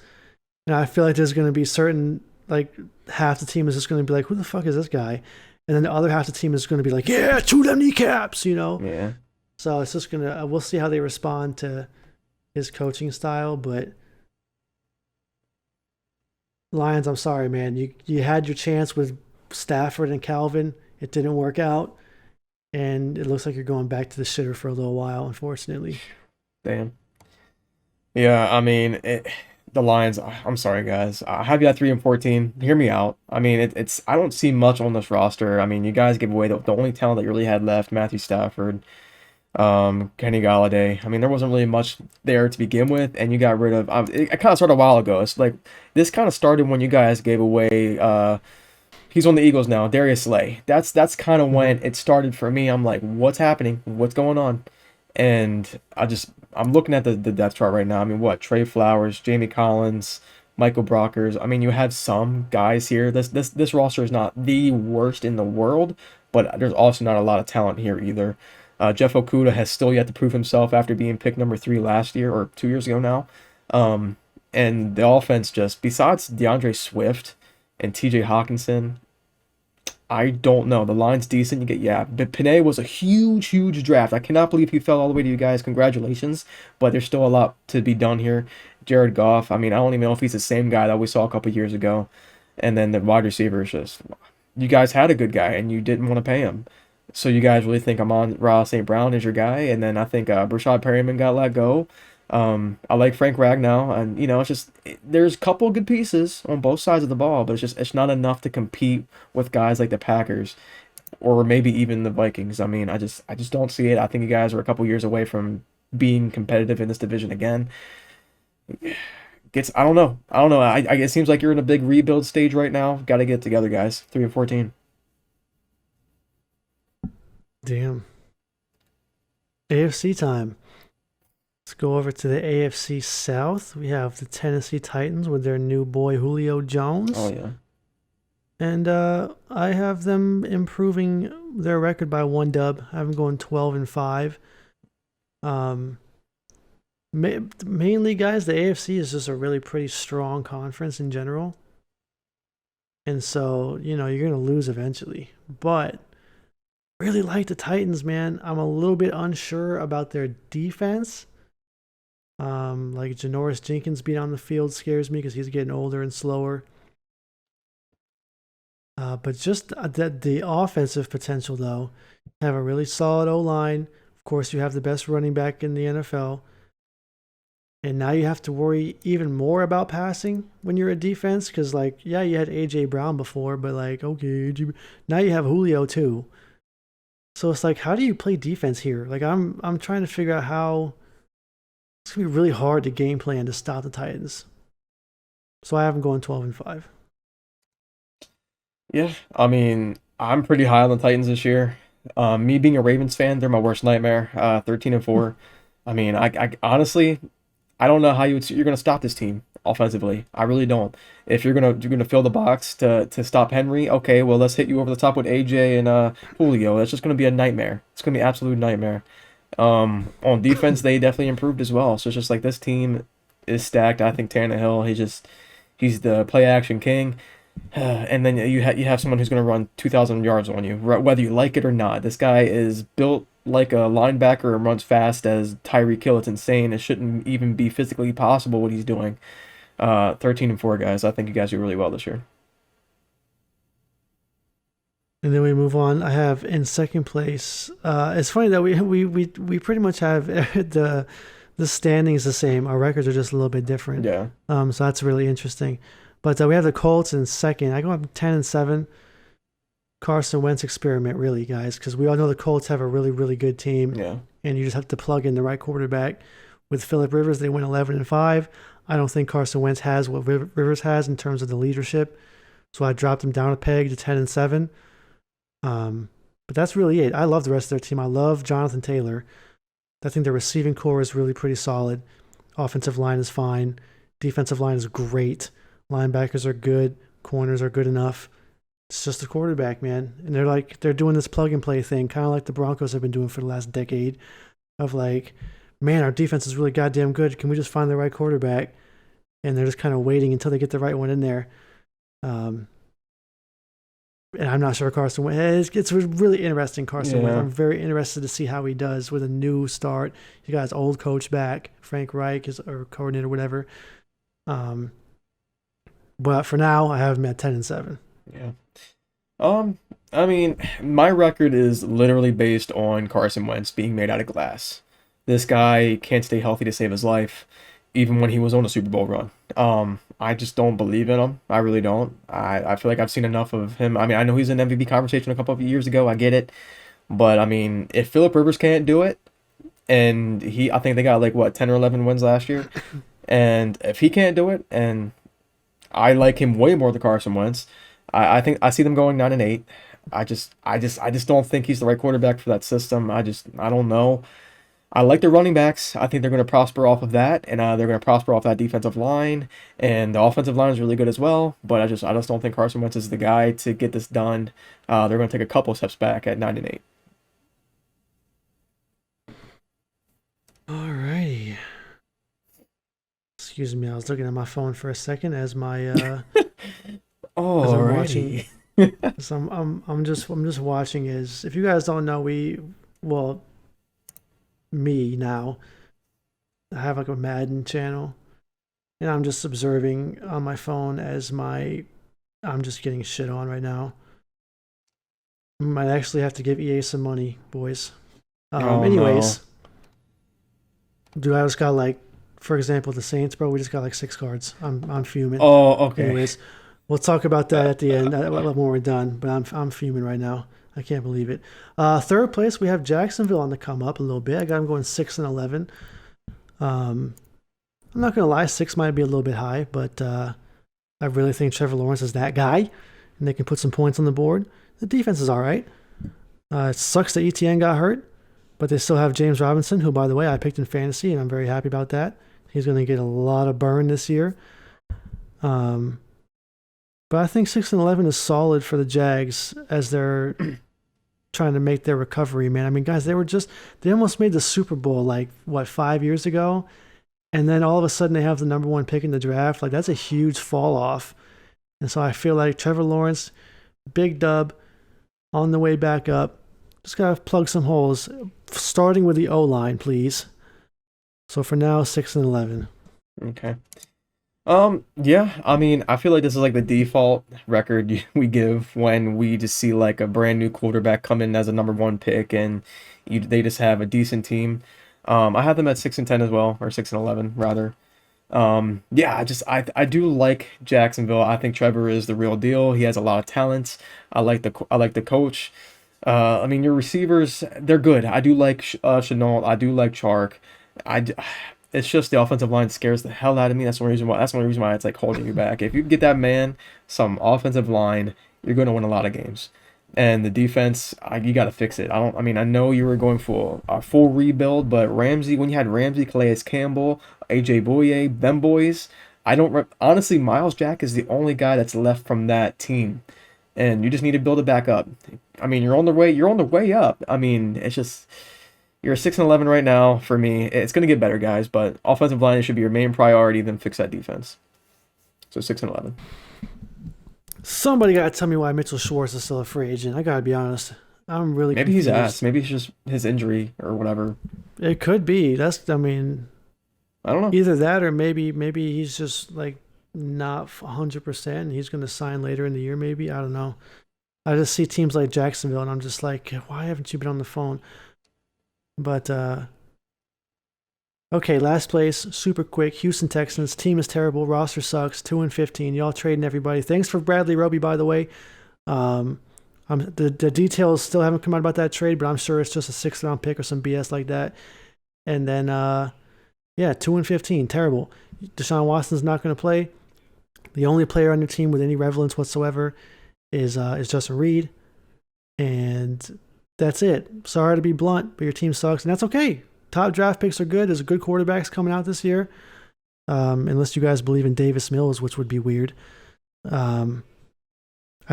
And I feel like there's going to be certain, like, half the team is just going to be like, who the fuck is this guy? And then the other half of the team is going to be like, yeah, chew them kneecaps, Yeah. So it's just going to, we'll see how they respond to his coaching style. But Lions, I'm sorry, man. You had your chance with Stafford and Calvin. It didn't work out. And it looks like you're going back to the shitter for a little while, unfortunately. Damn. Yeah, I mean, the Lions. I'm sorry, guys. I have you at 3-14. Hear me out. I mean, it's. I don't see much on this roster. I mean, you guys give away the only talent that you really had left: Matthew Stafford, Kenny Galladay. I mean, there wasn't really much there to begin with, and you got rid of. It kind of started a while ago. It's like this kind of started when you guys gave away. He's on the Eagles now, Darius Slay. That's kind of when it started for me. I'm like, what's happening? What's going on? And I'm looking at the depth chart right now. I mean, what? Trey Flowers, Jamie Collins, Michael Brockers. I mean, you have some guys here. This roster is not the worst in the world, but there's also not a lot of talent here either. Jeff Okuda has still yet to prove himself after being picked number 3 last year or 2 years ago now. And the offense just besides DeAndre Swift and TJ Hawkinson, I don't know. The line's decent. You get but Panay was a huge draft. I cannot believe he fell all the way to you guys. Congratulations. But there's still a lot to be done here. Jared Goff. I mean, I don't even know if he's the same guy that we saw a couple years ago. And then the wide receivers just you guys had a good guy and you didn't want to pay him. So you guys really think Amon-Ra St. Brown is your guy, and then I think Brashad Perryman got let go. I like Frank Ragnow, and it's just there's a couple good pieces on both sides of the ball, but it's not enough to compete with guys like the Packers. or maybe even the Vikings. I mean, I just don't see it. I think you guys are a couple years away from being competitive in this division again. I don't know. I don't know. It seems like you're in a big rebuild stage right now. Got to get it together, guys. 3-14. Damn. AFC time. Let's go over to the AFC South. We have the Tennessee Titans with their new boy Julio Jones. Oh yeah. And I have them improving their record by 1 dub. I have them going 12-5. Mainly, guys, the AFC is just a really pretty strong conference in general. And so, you're going to lose eventually. But really like the Titans, man. I'm a little bit unsure about their defense. Like Janoris Jenkins being on the field scares me because he's getting older and slower. But just the offensive potential, though, have a really solid O-line. Of course, you have the best running back in the NFL. And now you have to worry even more about passing when you're a defense because, you had A.J. Brown before, but, okay, now you have Julio, too. So it's how do you play defense here? I'm trying to figure out how it's going to be really hard to game plan to stop the Titans. So I have them going 12-5. Yeah, I mean, I'm pretty high on the Titans this year. Me being a Ravens fan, they're my worst nightmare. 13-4. I mean, I honestly, I don't know how you're gonna stop this team offensively. I really don't. If you're gonna fill the box to stop Henry, okay, well let's hit you over the top with AJ and Julio. That's just gonna be a nightmare. It's gonna be an absolute nightmare. On defense, they definitely improved as well. So it's just this team is stacked. I think Tannehill, he's the play action king. And then you have someone who's going to run 2,000 yards on you, whether you like it or not. This guy is built like a linebacker and runs fast as Tyreek Hill. It's insane. It shouldn't even be physically possible what he's doing. 13-4, guys. I think you guys do really well this year. And then we move on. I have in second place. It's funny that we pretty much have the standings the same. Our records are just a little bit different. Yeah. So that's really interesting. But we have the Colts in second. I go up 10-7. Carson Wentz experiment, really, guys, because we all know the Colts have a really, really good team. Yeah. And you just have to plug in the right quarterback. With Phillip Rivers, they went 11-5. I don't think Carson Wentz has what Rivers has in terms of the leadership. So I dropped him down a peg to 10-7. But that's really it. I love the rest of their team. I love Jonathan Taylor. I think their receiving core is really pretty solid. Offensive line is fine. Defensive line is great. Linebackers are good. Corners are good enough. It's just the quarterback, man. And they're doing this plug and play thing, kind of like the Broncos have been doing for the last decade of man, our defense is really goddamn good. Can we just find the right quarterback? And they're just kind of waiting until they get the right one in there. And I'm not sure Carson Wentz. It's really interesting, Carson Wentz. I'm very interested to see how he does with a new start. He got his old coach back, Frank Reich, or coordinator, whatever. But for now, I have him at 10-7. Yeah. I mean, my record is literally based on Carson Wentz being made out of glass. This guy can't stay healthy to save his life, even when he was on a Super Bowl run. I just don't believe in him. I really don't. I feel like I've seen enough of him. I mean, I know he's in MVP conversation a couple of years ago. I get it. But, I mean, if Phillip Rivers can't do it, and I think they got 10 or 11 wins last year. And if he can't do it, and I like him way more than Carson Wentz, I think I see them going 9-8. I just don't think he's the right quarterback for that system. I don't know. I like their running backs. I think they're going to prosper off of that, and they're going to prosper off that defensive line, and the offensive line is really good as well. But I just don't think Carson Wentz is the guy to get this done. They're going to take a couple steps back at 9-8. Alrighty. Excuse me, I was looking at my phone for a second as my as I'm watching. So I'm just watching. If you guys don't know, me now, I have a Madden channel, and I'm just observing on my phone as I'm just getting shit on right now. Might actually have to give EA some money, boys. Anyways, dude, I just got for example, the Saints, bro. We just got 6 cards. I'm fuming. Oh, okay. Anyways, we'll talk about that at the end when we're done. But I'm fuming right now. I can't believe it. Third place, we have Jacksonville on the come up a little bit. I got them going 6-11. I'm not gonna lie, 6 might be a little bit high, but I really think Trevor Lawrence is that guy, and they can put some points on the board. The defense is all right. It sucks that ETN got hurt, but they still have James Robinson, who, by the way, I picked in fantasy, and I'm very happy about that. He's going to get a lot of burn this year. But I think 6-11 is solid for the Jags as they're trying to make their recovery, man. I mean, guys, they almost made the Super Bowl, 5 years ago? And then all of a sudden they have the number 1 pick in the draft. Like, that's a huge fall off. And so I feel like Trevor Lawrence, big dub, on the way back up. Just got to plug some holes, starting with the O-line, please. So for now, 6-11. Okay. Yeah, I mean, I feel like this is like the default record we give when we just see like a brand new quarterback come in as a number 1 pick and they just have a decent team. I have them at 6-10 as well, or 6-11 rather. Yeah, I do like Jacksonville. I think Trevor is the real deal. He has a lot of talents. I like the coach. I mean, your receivers, they're good. I do like Chenault. I do like Chark. It's just the offensive line scares the hell out of me. That's one reason why it's like holding you back. If you get that man some offensive line, you're going to win a lot of games. And the defense, you got to fix it. I know you were going for a full rebuild, but Ramsey, when you had Ramsey, Calais Campbell, AJ Bouye, them boys, honestly, Miles Jack is the only guy that's left from that team. And you just need to build it back up. I mean, you're on the way up. I mean, it's just, you're 6-11 right now for me. It's going to get better, guys, but offensive line should be your main priority, then fix that defense. So 6-11. Somebody got to tell me why Mitchell Schwartz is still a free agent. I got to be honest. I'm really Maybe confused. he's asked. Maybe it's just his injury or whatever. It could be. I don't know. Either that or maybe he's just like not 100% and he's going to sign later in the year maybe. I don't know. I just see teams like Jacksonville and I'm just like, why haven't you been on the phone? But, okay, last place, super quick. Houston Texans. Team is terrible. Roster sucks. 2-15. Y'all trading everybody. Thanks for Bradley Roby, by the way. The details still haven't come out about that trade, but I'm sure it's just a 6th-round pick or some BS like that. And then, 2-15. Terrible. Deshaun Watson's not going to play. The only player on your team with any relevance whatsoever is Justin Reed. And that's it. Sorry to be blunt, but your team sucks, and that's okay. Top draft picks are good. There's good quarterbacks coming out this year. Unless you guys believe in Davis Mills, which would be weird. I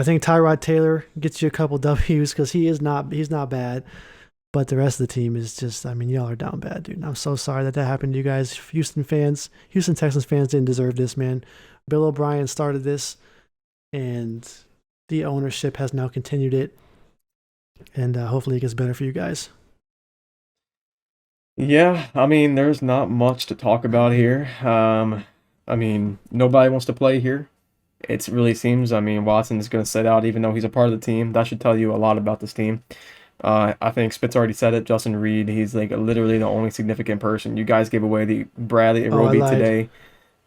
think Tyrod Taylor gets you a couple W's because he's not bad. But the rest of the team is just, I mean, y'all are down bad, dude. And I'm so sorry that happened to you guys. Houston Texans fans didn't deserve this, man. Bill O'Brien started this, and the ownership has now continued it. And hopefully it gets better for you guys. Yeah, I mean, there's not much to talk about here. I mean, nobody wants to play here. It really seems, I mean, Watson is going to sit out even though he's a part of the team. That should tell you a lot about this team. I think Spitz already said it. Justin Reed, he's like literally the only significant person. You guys gave away the Bradley Roby today.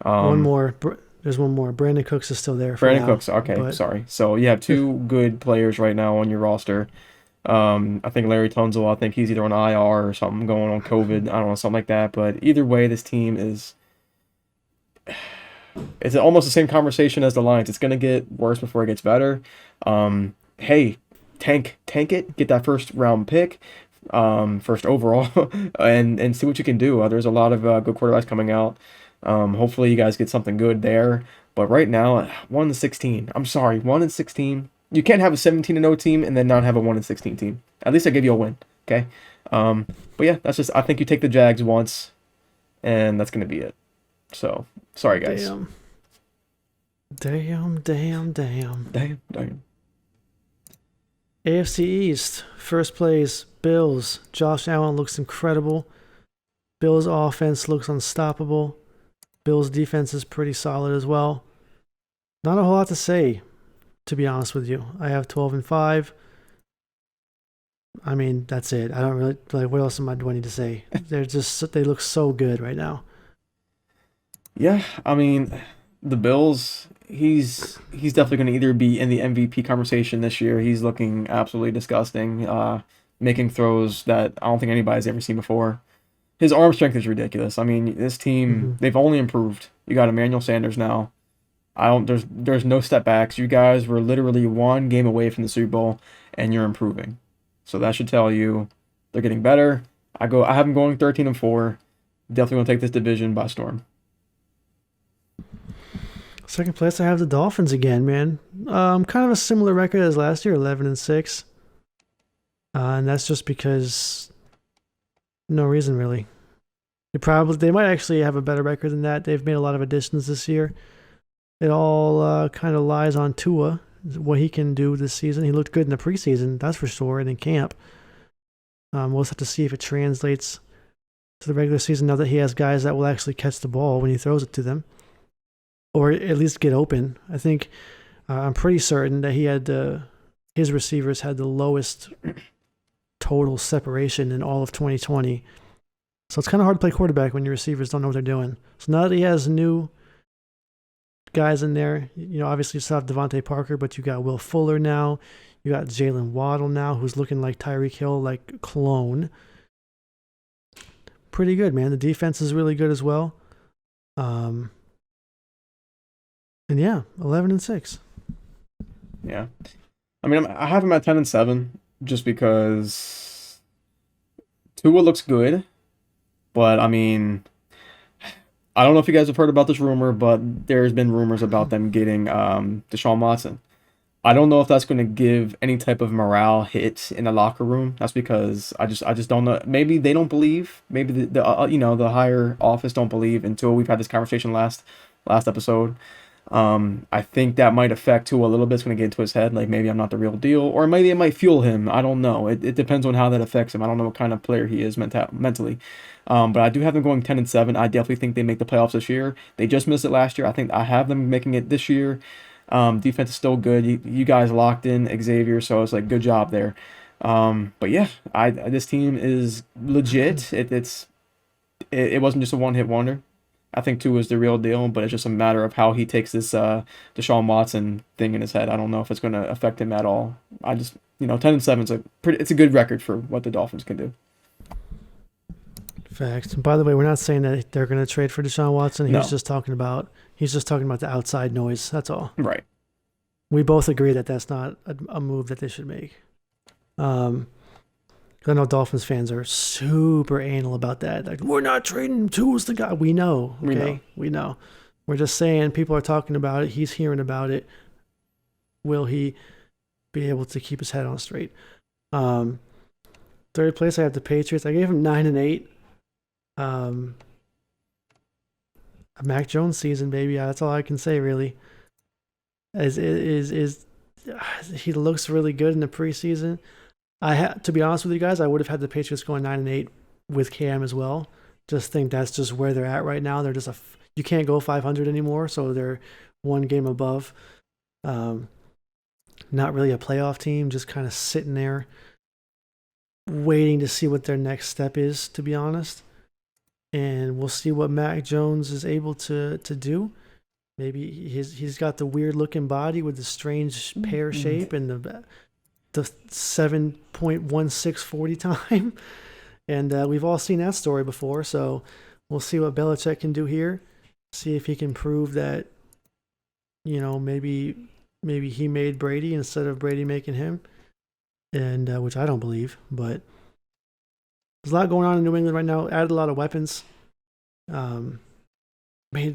One more. There's one more. Brandon Cooks is still there. Brandon Cooks, okay, sorry. So you have 2 good players right now on your roster. I think Larry Tunzel, I think he's either on IR or something going on COVID. I don't know, something like that. But either way, this team it's almost the same conversation as the Lions. It's going to get worse before it gets better. Hey, tank it, get that 1st round pick, 1st overall, and see what you can do. There's a lot of good quarterbacks coming out. Hopefully you guys get something good there. But right now, 1-16. I'm sorry, 1-16. You can't have a 17-0 team and then not have a 1-16 team. At least I give you a win, okay? But yeah, that's just, I think you take the Jags once, and that's going to be it. So, sorry, guys. Damn. AFC East, first place, Bills. Josh Allen looks incredible. Bills' offense looks unstoppable. Bills' defense is pretty solid as well. Not a whole lot to say, to be honest with you. I have 12-5. I mean, that's it. I don't really, like, what else do I need to say? They look so good right now. Yeah, I mean, the Bills, he's definitely going to either be in the MVP conversation this year. He's looking absolutely disgusting, making throws that I don't think anybody's ever seen before. His arm strength is ridiculous. I mean, this team, Hmm. they've only improved. You got Emmanuel Sanders now. I don't there's no step backs. You guys were literally one game away from the Super Bowl and you're improving. So that should tell you they're getting better. I have them going 13-4. Definitely going to take this division by storm. Second place, I have the Dolphins again, man. Kind of a similar record as last year, 11-6, and that's just because no reason really. They might actually have a better record than that. They've made a lot of additions this year. It all kind of lies on Tua, what he can do this season. He looked good in the preseason, that's for sure, and in camp. We'll just have to see if it translates to the regular season now that he has guys that will actually catch the ball when he throws it to them, or at least get open. I think I'm pretty certain that his receivers had the lowest total separation in all of 2020. So it's kind of hard to play quarterback when your receivers don't know what they're doing. So now that he has new guys in there, obviously you still have Devontae Parker, but you got Will Fuller now. You got Jalen Waddle now, who's looking like Tyreek Hill, like clone. Pretty good, man. The defense is really good as well. And yeah, 11-6. Yeah. I mean, I have him at 10-7 just because Tua looks good, but I mean, I don't know if you guys have heard about this rumor, but there's been rumors about them getting Deshaun Watson. I don't know if that's going to give any type of morale hit in the locker room. That's because I just don't know. Maybe they don't believe. Maybe the higher office don't believe until we've had this conversation last episode. I think that might affect Tua a little bit. It's going to get into his head, like maybe I'm not the real deal, or maybe it might fuel him. I don't know. It depends on how that affects him. I don't know what kind of player he is mentally. But I do have them going 10-7. I definitely think they make the playoffs this year. They just missed it last year. I think I have them making it this year. Defense is still good. You guys locked in Xavier, so it's like good job there. But yeah, this team is legit. It wasn't just a one hit wonder. I think Tua is the real deal, but it's just a matter of how he takes this Deshaun Watson thing in his head. I don't know if it's going to affect him at all. I just 10-7 is it's a good record for what the Dolphins can do. Facts. And by the way, we're not saying that they're going to trade for Deshaun Watson. No. He's just talking about the outside noise. That's all. Right. We both agree that that's not a move that they should make. I know Dolphins fans are super anal about that. Like, we're not trading him. Tua's the guy. We know. Okay, we know. We're just saying people are talking about it. He's hearing about it. Will he be able to keep his head on straight? Third place, I have the Patriots. I gave him 9-8. A Mac Jones season, baby. That's all I can say, really. He looks really good in the preseason. To be honest with you guys, I would have had the Patriots going 9-8 with Cam as well. Just think that's just where they're at right now. They're just you can't go 500 anymore, so they're one game above. Not really a playoff team, just kind of sitting there waiting to see what their next step is, to be honest. And we'll see what Mac Jones is able to do. Maybe he's got the weird looking body with the strange pear shape and the 7.1640 time. And we've all seen that story before, so we'll see what Belichick can do here. See if he can prove that, maybe he made Brady instead of Brady making him, and which I don't believe. But there's a lot going on in New England right now. Added a lot of weapons.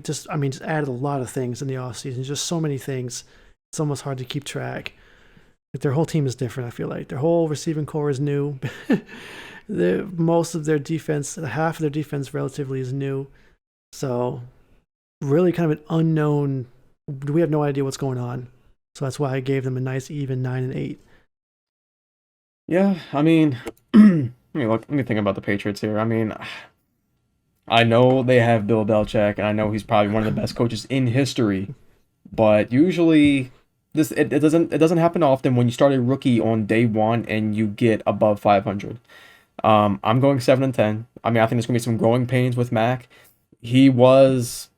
Just added a lot of things in the offseason. Just so many things. It's almost hard to keep track. Like their whole team is different, I feel like. Their whole receiving core is new. Most of their defense, half of their defense relatively is new. So really kind of an unknown. We have no idea what's going on. So that's why I gave them a nice even 9-8. Yeah, I mean, let me think about the Patriots here. I mean, I know they have Bill Belichick, and I know he's probably one of the best coaches in history. But usually, it doesn't happen often when you start a rookie on day one and you get above 500. I'm going 7-10. I mean, I think there's gonna be some growing pains with Mac. He was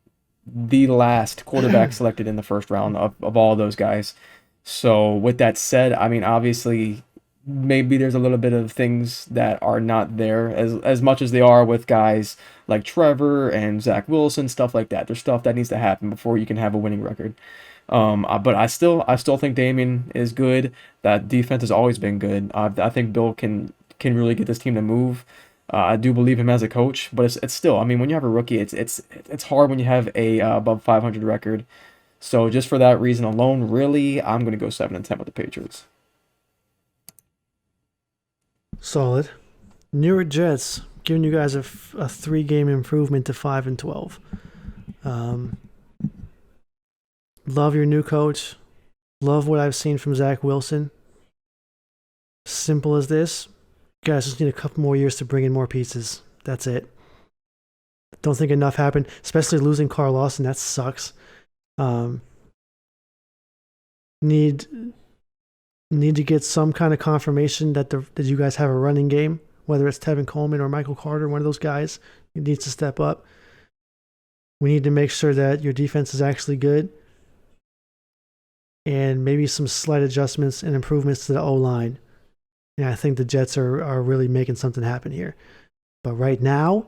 the last quarterback selected in the first round of all those guys. So with that said, I mean, obviously, maybe there's a little bit of things that are not there as much as they are with guys like Trevor and Zach Wilson, stuff like that. There's stuff that needs to happen before you can have a winning record. But I still think Damien is good. That defense has always been good. I think Bill can really get this team to move. I do believe him as a coach, but it's still. I mean, when you have a rookie, it's hard when you have a above 500 record. So just for that reason alone, really, I'm gonna go 7-10 with the Patriots. Solid. New York Jets giving you guys a 3-game improvement to 5-12. Love your new coach. Love what I've seen from Zach Wilson. Simple as this. You guys just need a couple more years to bring in more pieces. That's it. Don't think enough happened, especially losing Carl Lawson. That sucks. Need to get some kind of confirmation that you guys have a running game, whether it's Tevin Coleman or Michael Carter, one of those guys. He needs to step up. We need to make sure that your defense is actually good, and maybe some slight adjustments and improvements to the O-line. And I think the Jets are really making something happen here. But right now,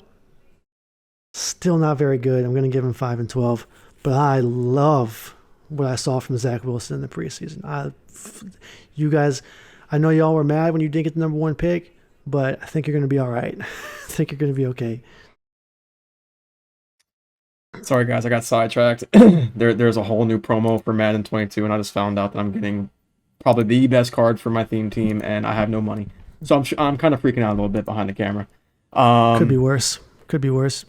still not very good. I'm going to give him 5-12. But I love what I saw from Zach Wilson in the preseason. You guys, I know y'all were mad when you didn't get the number 1 pick, but I think you're going to be all right. I think you're going to be okay. Sorry guys, I got sidetracked. There's a whole new promo for Madden 22, and I just found out that I'm getting probably the best card for my theme team, and I have no money. So I'm kind of freaking out a little bit behind the camera. Could be worse.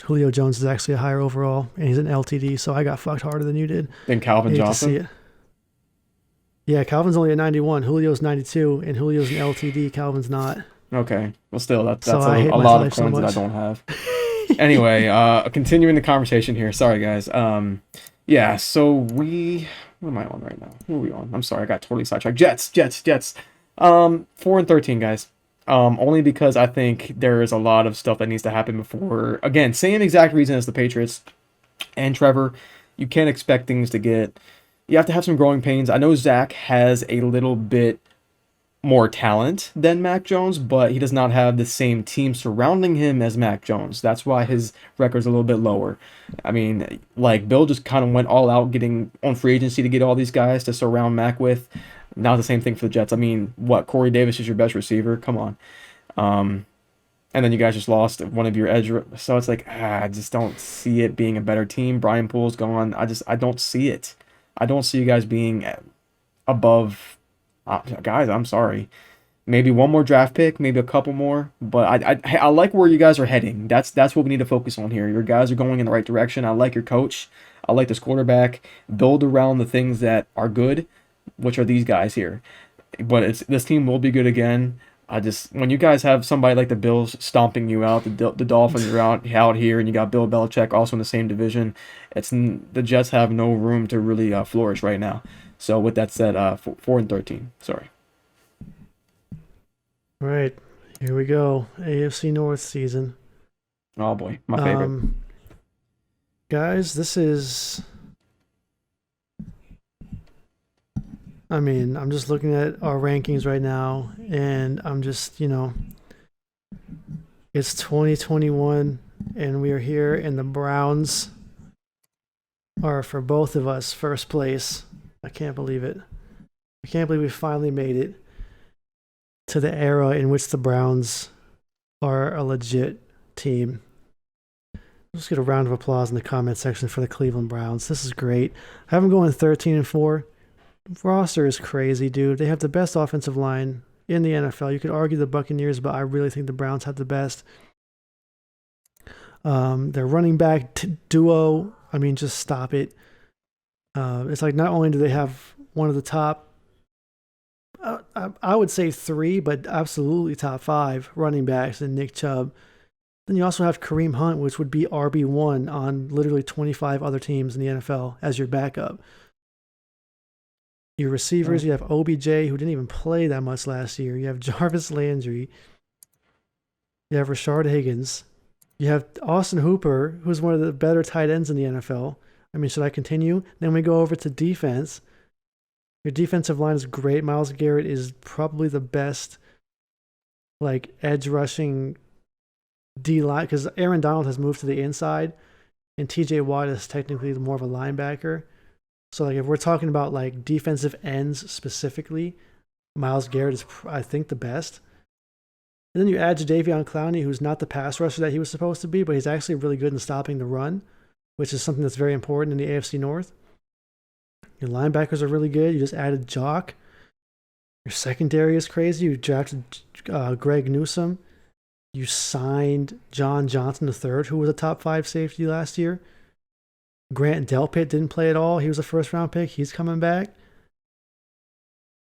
Julio Jones is actually a higher overall, and he's an LTD, so I got fucked harder than you did. Then Calvin Johnson. Yeah, Calvin's only at 91. Julio's 92, and Julio's an LTD. Calvin's not. Okay. Well, still, that's So a hate my lot of life so coins that I much. don't have. Anyway, continuing the conversation here. Sorry, guys. Yeah, so what am I on right now? Who are we on? I'm sorry, I got totally sidetracked. Jets. 4-13, guys. Only because I think there is a lot of stuff that needs to happen before, again, same exact reason as the Patriots and Trevor. You can't expect things to you have to have some growing pains. I know Zach has a little bit more talent than Mac Jones, but he does not have the same team surrounding him as Mac Jones. That's why his record's a little bit lower. I mean, like, Bill just kind of went all out getting on free agency to get all these guys to surround Mac with. Not the same thing for the Jets. I mean, what, Corey Davis is your best receiver? Come on. And then you guys just lost one of your edge. So it's like, I just don't see it being a better team. Brian Poole's gone. I don't see it. I don't see you guys being above. Guys, I'm sorry. Maybe one more draft pick, maybe a couple more, but I like where you guys are heading. That's what we need to focus on here. Your guys are going in the right direction. I like your coach. I like this quarterback. Build around the things that are good, which are these guys here. But this team will be good again. When you guys have somebody like the Bills stomping you out, the Dolphins are out here, and you got Bill Belichick also in the same division. The Jets have no room to really flourish right now. So with that said, 4-13. Sorry. All right, here we go. AFC North season. Oh boy, my favorite. Guys, this is. I mean, I'm just looking at our rankings right now, and I'm just, it's 2021, and we are here, and the Browns are, for both of us, first place. I can't believe it. I can't believe we finally made it to the era in which the Browns are a legit team. Let's get a round of applause in the comment section for the Cleveland Browns. This is great. I have them going 13-4. Roster is crazy, dude. They have the best offensive line in the NFL. You could argue the Buccaneers, but I really think the Browns have the best. Their running back duo, I mean, just stop it. It's like not only do they have one of the top, I would say 3, but absolutely top 5 running backs in Nick Chubb. Then you also have Kareem Hunt, which would be RB1 on literally 25 other teams in the NFL as your backup. Your receivers, you have OBJ, who didn't even play that much last year. You have Jarvis Landry. You have Rashard Higgins. You have Austin Hooper, who's one of the better tight ends in the NFL. I mean, should I continue? Then we go over to defense. Your defensive line is great. Myles Garrett is probably the best, like, edge rushing D line, because Aaron Donald has moved to the inside, and TJ Watt is technically more of a linebacker. So, like, if we're talking about like defensive ends specifically, Myles Garrett is, I think, the best. And then you add Jadeveon Clowney, who's not the pass rusher that he was supposed to be, but he's actually really good in stopping the run, which is something that's very important in the AFC North. Your linebackers are really good. You just added Jock. Your secondary is crazy. You drafted Greg Newsome. You signed John Johnson III, who was a top 5 safety last year. Grant Delpit didn't play at all. He was a first-round pick. He's coming back.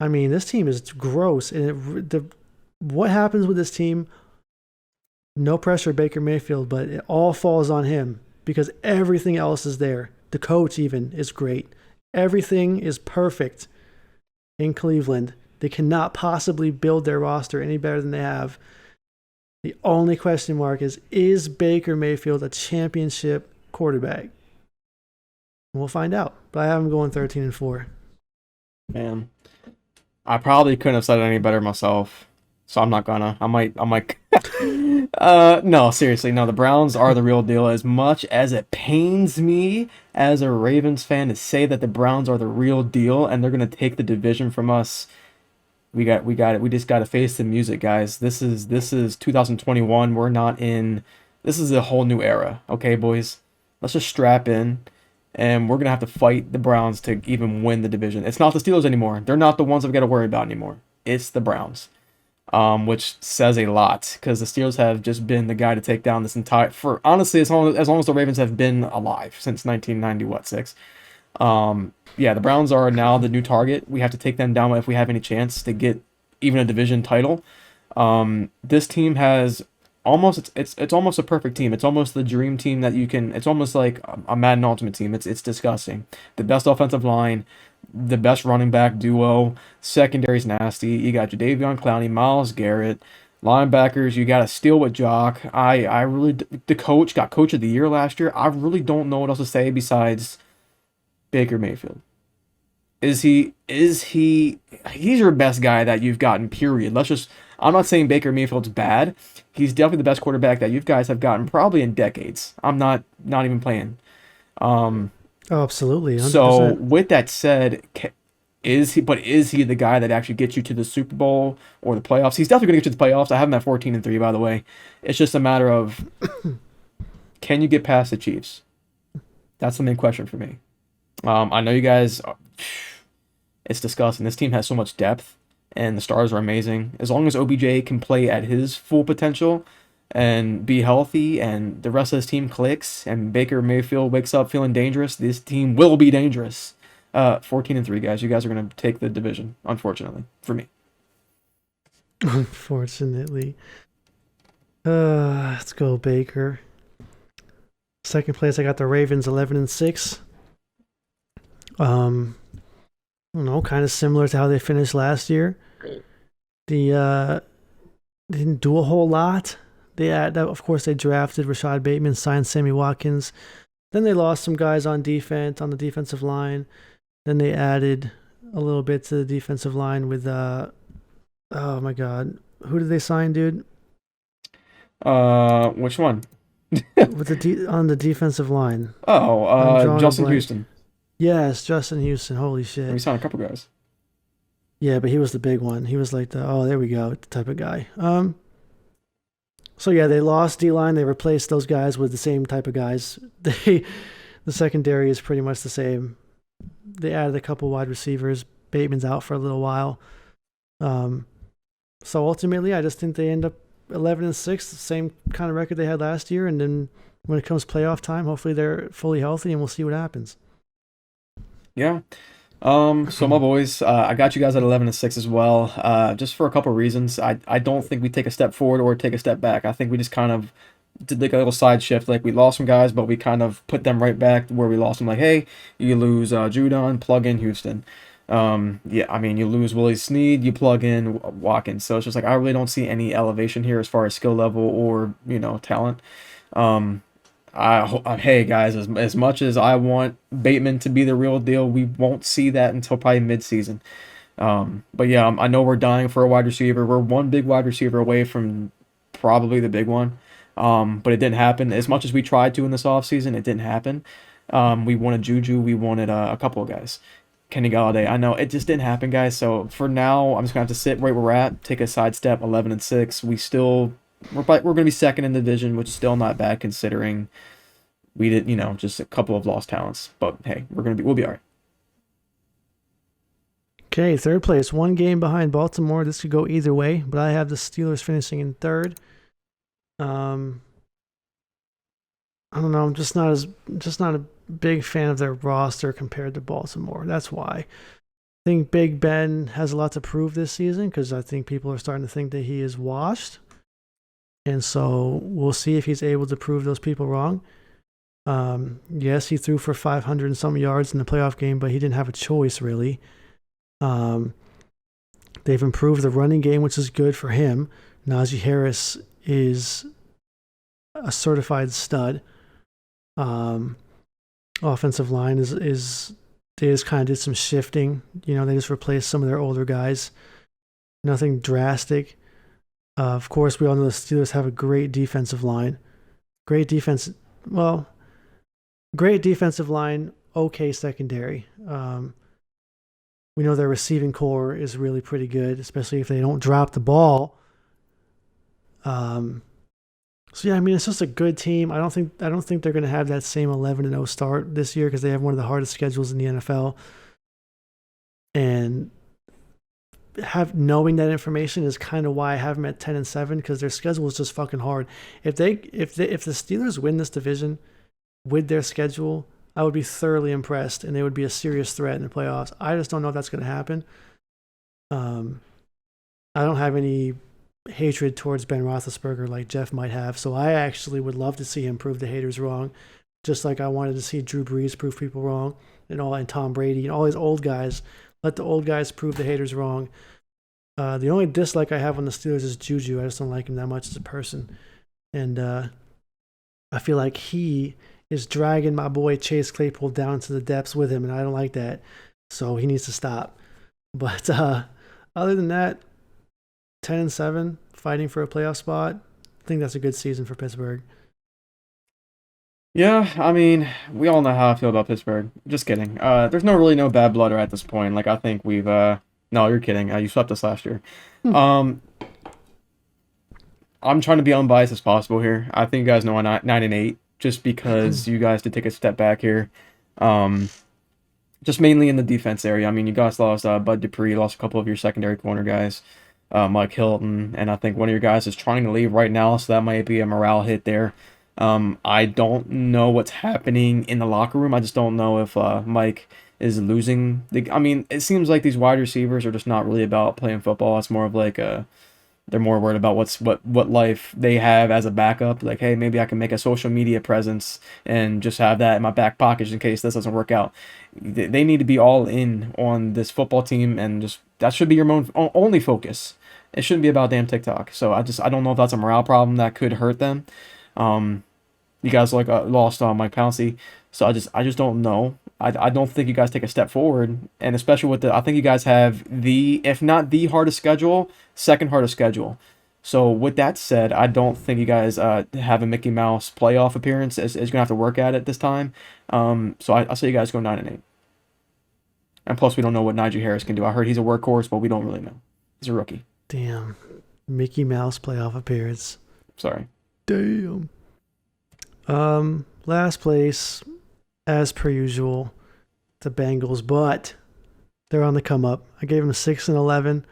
I mean, this team is gross. And what happens with this team? No pressure, Baker Mayfield, but it all falls on him because everything else is there. The coach even is great. Everything is perfect in Cleveland. They cannot possibly build their roster any better than they have. The only question mark is Baker Mayfield a championship quarterback? We'll find out. But I have him going 13-4. Man, I probably couldn't have said it any better myself. So I'm not gonna. I might. No, seriously, no. The Browns are the real deal. As much as it pains me as a Ravens fan to say that the Browns are the real deal and they're gonna take the division from us, we got it. We just gotta face the music, guys. This is 2021. We're not in. This is a whole new era. Okay, boys. Let's just strap in. And we're going to have to fight the Browns to even win the division. It's not the Steelers anymore. They're not the ones that we've got to worry about anymore. It's the Browns, which says a lot because the Steelers have just been the guy to take down this entire... For honestly, as long as the Ravens have been alive since 1996. Yeah, the Browns are now the new target. We have to take them down if we have any chance to get even a division title. This team has... it's almost a perfect team. It's almost the dream team that you can. It's almost like a Madden Ultimate team. It's disgusting. The best offensive line, the best running back duo. Secondary's nasty. You got Jadeveon Clowney, Myles Garrett, linebackers. You got to steal with Jock. I really the coach got coach of the year last year. I really don't know what else to say besides Baker Mayfield. He's your best guy that you've gotten, period. I'm not saying Baker Mayfield's bad. He's definitely the best quarterback that you guys have gotten probably in decades. I'm not even playing. Oh, absolutely. 100%. So with that said, is he the guy that actually gets you to the Super Bowl or the playoffs? He's definitely going to get you to the playoffs. I have him at 14-3, by the way. It's just a matter of can you get past the Chiefs? That's the main question for me. I know you guys. It's disgusting. This team has so much depth. And the stars are amazing. As long as OBJ can play at his full potential and be healthy and the rest of his team clicks and Baker Mayfield wakes up feeling dangerous, this team will be dangerous. 14-3, guys. You guys are going to take the division, unfortunately, for me. Unfortunately. Let's go, Baker. Second place, I got the Ravens 11-6. I don't know, kind of similar to how they finished last year. They didn't do a whole lot. Of course, they drafted Rashad Bateman, signed Sammy Watkins. Then they lost some guys on defense, on the defensive line. Then they added a little bit to the defensive line with, oh my God, who did they sign, dude? Which one? On the defensive line. Justin Houston. Yes, Justin Houston. Holy shit. We signed a couple guys. Yeah, but he was the big one. He was like there we go, type of guy. So yeah, they lost D-line. They replaced those guys with the same type of guys. The secondary is pretty much the same. They added a couple wide receivers. Bateman's out for a little while. So ultimately, I just think they end up 11-6, the same kind of record they had last year. And then when it comes playoff time, hopefully they're fully healthy, and we'll see what happens. Yeah. So my boys, I got you guys at 11-6 as well. Just for a couple of reasons. I don't think we take a step forward or take a step back. I think we just kind of did like a little side shift. Like we lost some guys, but we kind of put them right back where we lost them. Like, hey, you lose Judon, plug in Houston. Yeah, I mean, you lose Willie Snead, you plug in Watkins. So it's just like I really don't see any elevation here as far as skill level or talent. Hey guys, as much as I want Bateman to be the real deal, we won't see that until probably midseason. But yeah, I know we're dying for a wide receiver. We're one big wide receiver away from probably the big one. But it didn't happen. As much as we tried to in this offseason, it didn't happen. We wanted Juju. We wanted a couple of guys. Kenny Galladay. I know it just didn't happen, guys. So for now, I'm just gonna have to sit right where we're at, take a sidestep, 11-6. We're gonna be second in the division, which is still not bad considering we did, just a couple of lost talents. But hey, we'll be all right. Okay, third place, one game behind Baltimore. This could go either way, but I have the Steelers finishing in third. I don't know. I'm just not a big fan of their roster compared to Baltimore. That's why. I think Big Ben has a lot to prove this season because I think people are starting to think that he is washed. And so we'll see if he's able to prove those people wrong. Yes, he threw for 500 and some yards in the playoff game, but he didn't have a choice really. They've improved the running game, which is good for him. Najee Harris is a certified stud. Offensive line is they just kind of did some shifting. They just replaced some of their older guys. Nothing drastic. Of course, we all know the Steelers have a great defensive line. Great defense. Well, great defensive line. Okay, secondary. We know their receiving core is really pretty good, especially if they don't drop the ball. So yeah, I mean it's just a good team. I don't think they're going to have that same 11-0 start this year because they have one of the hardest schedules in the NFL. And knowing that information is kind of why I have them at 10-7 because their schedule is just fucking hard. If the Steelers win this division with their schedule, I would be thoroughly impressed and they would be a serious threat in the playoffs. I just don't know if that's going to happen. I don't have any hatred towards Ben Roethlisberger like Jeff might have, so I actually would love to see him prove the haters wrong, just like I wanted to see Drew Brees prove people wrong, and Tom Brady and all these old guys. Let the old guys prove the haters wrong. The only dislike I have on the Steelers is Juju. I just don't like him that much as a person, and I feel like he is dragging my boy Chase Claypool down to the depths with him, and I don't like that. So he needs to stop. But other than that, 10-7, fighting for a playoff spot. I think that's a good season for Pittsburgh. Yeah, I mean, we all know how I feel about Pittsburgh. Just kidding. There's no bad blood at this point. Like I think we've no, you're kidding. You swept us last year. I'm trying to be unbiased as possible here. I think you guys know I'm 9-8, just because you guys did take a step back here. Just mainly in the defense area. I mean, you guys lost Bud Dupree, lost a couple of your secondary corner guys, Mike Hilton, and I think one of your guys is trying to leave right now, so that might be a morale hit there. I don't know what's happening in the locker room. I just don't know if Mike is losing. I mean, it seems like these wide receivers are just not really about playing football. It's more of like they're more worried about what life they have as a backup. Like, hey, maybe I can make a social media presence and just have that in my back pocket just in case this doesn't work out. They need to be all in on this football team, and just that should be your only focus. It shouldn't be about damn TikTok. So I don't know if that's a morale problem that could hurt them. You guys lost Mike Pouncey, so I just don't know. I don't think you guys take a step forward, and especially with I think you guys have if not the hardest schedule, second hardest schedule. So with that said, I don't think you guys have a Mickey Mouse playoff appearance. Is gonna have to work at it this time. So I say you guys go 9-8. And plus, we don't know what Najee Harris can do. I heard he's a workhorse, but we don't really know. He's a rookie. Damn, Mickey Mouse playoff appearance. Sorry. Damn. Last place, as per usual, the Bengals, but they're on the come up. I gave them 6-11.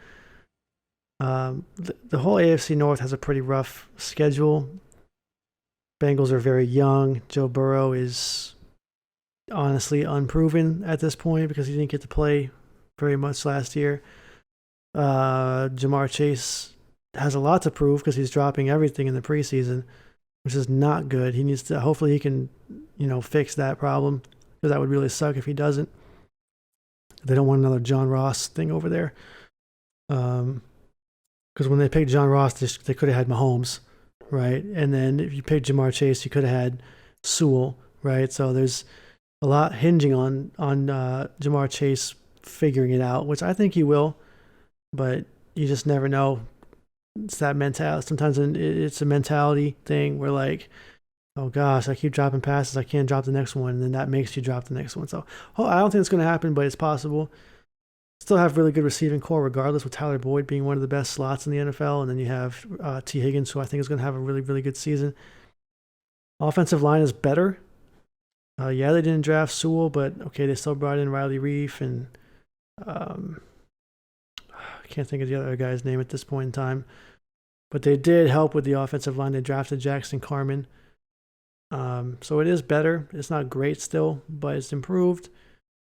The whole AFC North has a pretty rough schedule. Bengals are very young. Joe Burrow is honestly unproven at this point because he didn't get to play very much last year. Jamar Chase has a lot to prove because he's dropping everything in the preseason, which is not good. He needs to, hopefully he can, fix that problem, because that would really suck if he doesn't. They don't want another John Ross thing over there. Because when they picked John Ross, they could have had Mahomes, right? And then if you picked Jamar Chase, you could have had Sewell, right? So there's a lot hinging on Jamar Chase figuring it out, which I think he will, but you just never know. It's that mentality. Sometimes it's a mentality thing where like, oh gosh, I keep dropping passes, I can't drop the next one, and then that makes you drop the next one. So I don't think it's going to happen, but it's possible. Still have really good receiving core regardless, with Tyler Boyd being one of the best slots in the NFL, and then you have T. Higgins, who I think is going to have a really, really good season. Offensive line is better. Yeah, they didn't draft Sewell, but okay, they still brought in Riley Reef, and I can't think of the other guy's name at this point in time. But they did help with the offensive line. They drafted Jackson Carman. So it is better. It's not great still, but it's improved.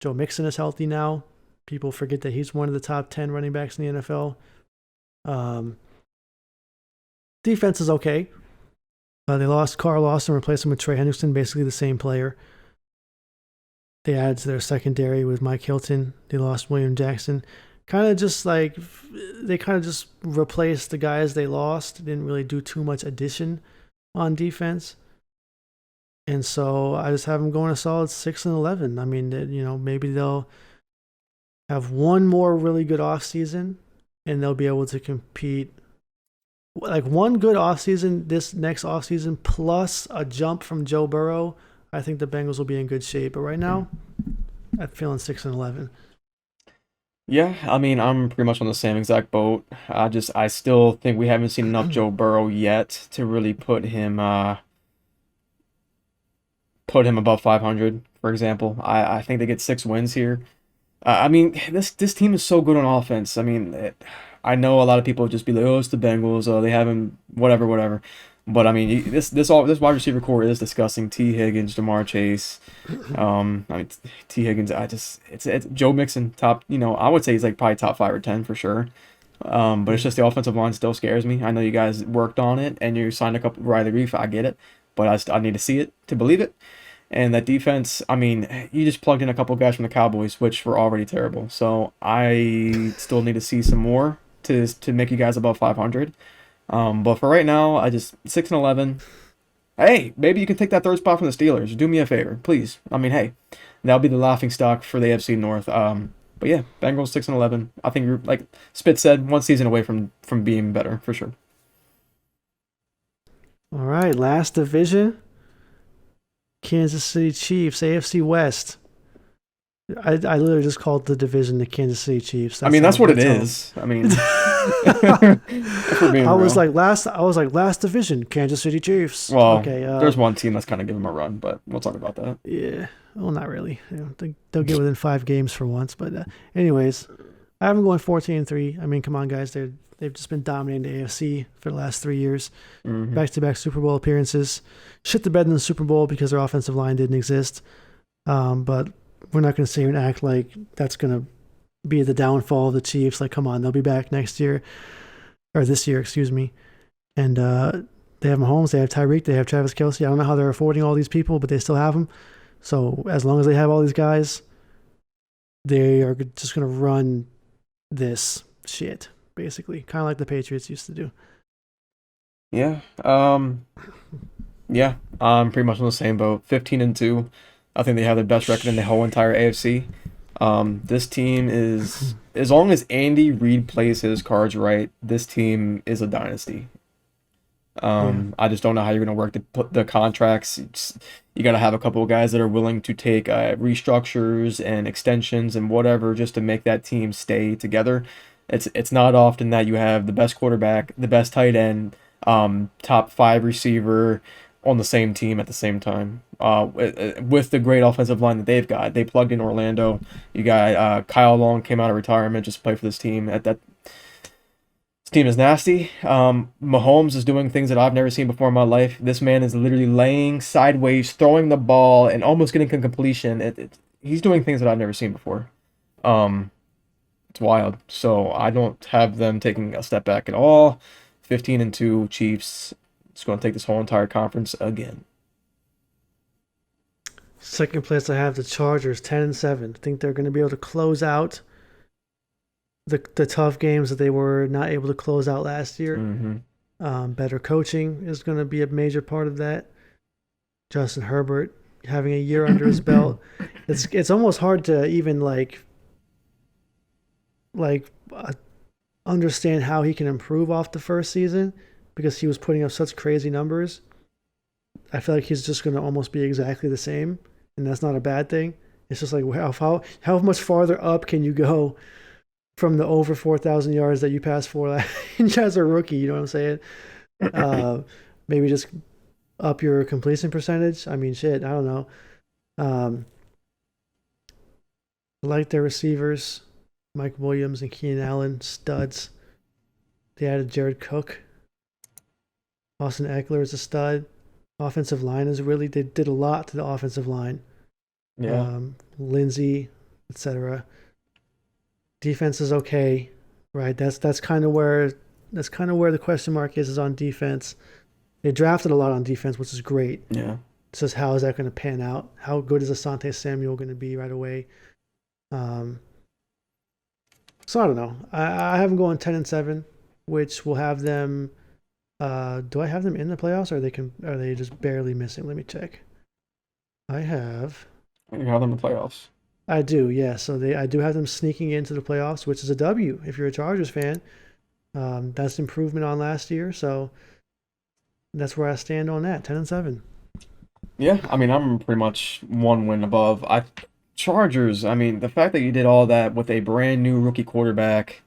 Joe Mixon is healthy now. People forget that he's one of the top 10 running backs in the NFL. Defense is okay. They lost Carl Lawson, replaced him with Trey Hendrickson, basically the same player. They added to their secondary with Mike Hilton. They lost William Jackson. Kind of just like, they kind of just replaced the guys they lost. Didn't really do too much addition on defense. And so I just have them going a solid 6-11. I mean, maybe they'll have one more really good offseason and they'll be able to compete. Like one good offseason, this next offseason, plus a jump from Joe Burrow, I think the Bengals will be in good shape. But right now, I'm feeling 6-11. Yeah, I mean, I'm pretty much on the same exact boat. I still think we haven't seen enough Joe Burrow yet to really put him above 500, for example. I think they get 6 wins here. I mean, this team is so good on offense. I mean, I know a lot of people would just be like, "Oh, it's the Bengals. Oh, they haven't whatever." But I mean, this wide receiver core is disgusting. T. Higgins, Jamar Chase. I mean, T. Higgins. It's Joe Mixon top. I would say he's like probably top 5 or 10 for sure. But it's just the offensive line still scares me. I know you guys worked on it and you signed a couple Riley Reef. I get it, but I need to see it to believe it. And that defense, I mean, you just plugged in a couple guys from the Cowboys, which were already terrible. So I still need to see some more to make you guys above 500. But for right now, I just 6-11. Hey, maybe you can take that third spot from the Steelers. Do me a favor, please. I mean, hey, that'll be the laughing stock for the AFC North. But yeah, Bengals 6-11. I think you're, like Spitz said, one season away from being better for sure. All right, last division. Kansas City Chiefs, AFC West. I literally just called the division the Kansas City Chiefs. That's what it is. I mean, I was like last division, Kansas City Chiefs. Well, okay, there's one team that's kind of giving them a run, but we'll talk about that. Yeah, well, not really. They'll get within 5 games for once. But anyways, I have them going 14-3. I mean, come on, guys. They've just been dominating the AFC for the last 3 years. Mm-hmm. Back-to-back Super Bowl appearances. Shit the bed in the Super Bowl because their offensive line didn't exist. But we're not going to sit here and act like that's going to be the downfall of the Chiefs. Like, come on, they'll be back next year. Or this year, excuse me. And they have Mahomes, they have Tyreek, they have Travis Kelce. I don't know how they're affording all these people, but they still have them. So as long as they have all these guys, they are just going to run this shit, basically. Kind of like the Patriots used to do. Yeah. Yeah, I'm pretty much on the same boat. 15-2. I think they have the best record in the whole entire AFC. This team is, as long as Andy Reid plays his cards right, this team is a dynasty. I just don't know how you're going to work the contracts. You got to have a couple of guys that are willing to take restructures and extensions and whatever just to make that team stay together. It's not often that you have the best quarterback, the best tight end, top 5 receiver on the same team at the same time. With the great offensive line that they've got, they plugged in Orlando. You got Kyle Long came out of retirement just to play for this team. This team is nasty. Mahomes is doing things that I've never seen before in my life. This man is literally laying sideways, throwing the ball, and almost getting a completion. He's doing things that I've never seen before. It's wild. So I don't have them taking a step back at all. 15-2 Chiefs. It's going to take this whole entire conference again. Second place, I have the Chargers, 10-7. I think they're going to be able to close out the tough games that they were not able to close out last year. Mm-hmm. Better coaching is going to be a major part of that. Justin Herbert having a year under his belt. It's almost hard to even like understand how he can improve off the first season because he was putting up such crazy numbers. I feel like he's just going to almost be exactly the same, and that's not a bad thing. It's just like how much farther up can you go from the over 4,000 yards that you passed for as a rookie? You know what I'm saying? Maybe just up your completion percentage. I mean, shit, I don't know. I like their receivers, Mike Williams and Keenan Allen, studs. They added Jared Cook. Austin Eckler is a stud. Offensive line is really, they did a lot to the offensive line. Yeah. Lindsey, etc. Defense is okay, right? That's kind of where the question mark is on defense. They drafted a lot on defense, which is great. Yeah. It's just how is that going to pan out? How good is Asante Samuel going to be right away? So I don't know. I have them going 10-7, which will have them. Do I have them in the playoffs, or are they just barely missing? Let me check. I have. You have them in the playoffs. I do, yeah. So I do have them sneaking into the playoffs, which is a W if you're a Chargers fan. That's improvement on last year. So that's where I stand on that. 10-7. Yeah, I mean, I'm pretty much one win above. Chargers, I mean, the fact that you did all that with a brand new rookie quarterback,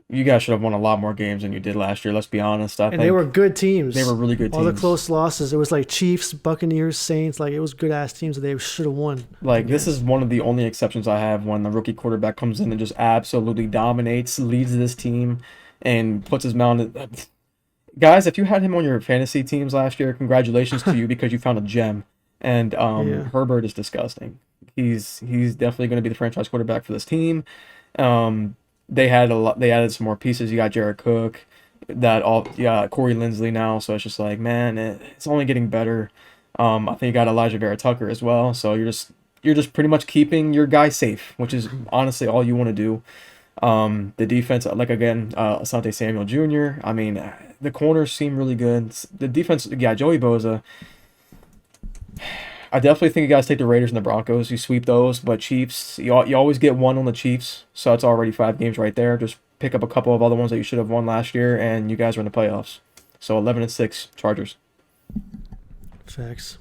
you guys should have won a lot more games than you did last year, let's be honest. I think they were good teams. They were really good teams. All the close losses, it was like Chiefs, Buccaneers, Saints, like it was good ass teams that they should have won. Like, this is one of the only exceptions I have when the rookie quarterback comes in and just absolutely dominates, leads this team, and puts his mound. Guys, if you had him on your fantasy teams last year, congratulations to you because you found a gem. And Herbert is disgusting. He's definitely going to be the franchise quarterback for this team. They added some more pieces. You got Jared Cook, Corey Linsley now. So it's just like, man, it's only getting better. I think you got Elijah Vera Tucker as well. So you're just pretty much keeping your guy safe, which is honestly all you want to do. The defense, like again, Asante Samuel Jr. I mean, the corners seem really good. The defense, yeah, Joey Bosa. I definitely think you guys take the Raiders and the Broncos. You sweep those, but Chiefs, you always get one on the Chiefs, so that's already 5 games right there. Just pick up a couple of other ones that you should have won last year, and you guys are in the playoffs. So 11-6 Chargers. Facts.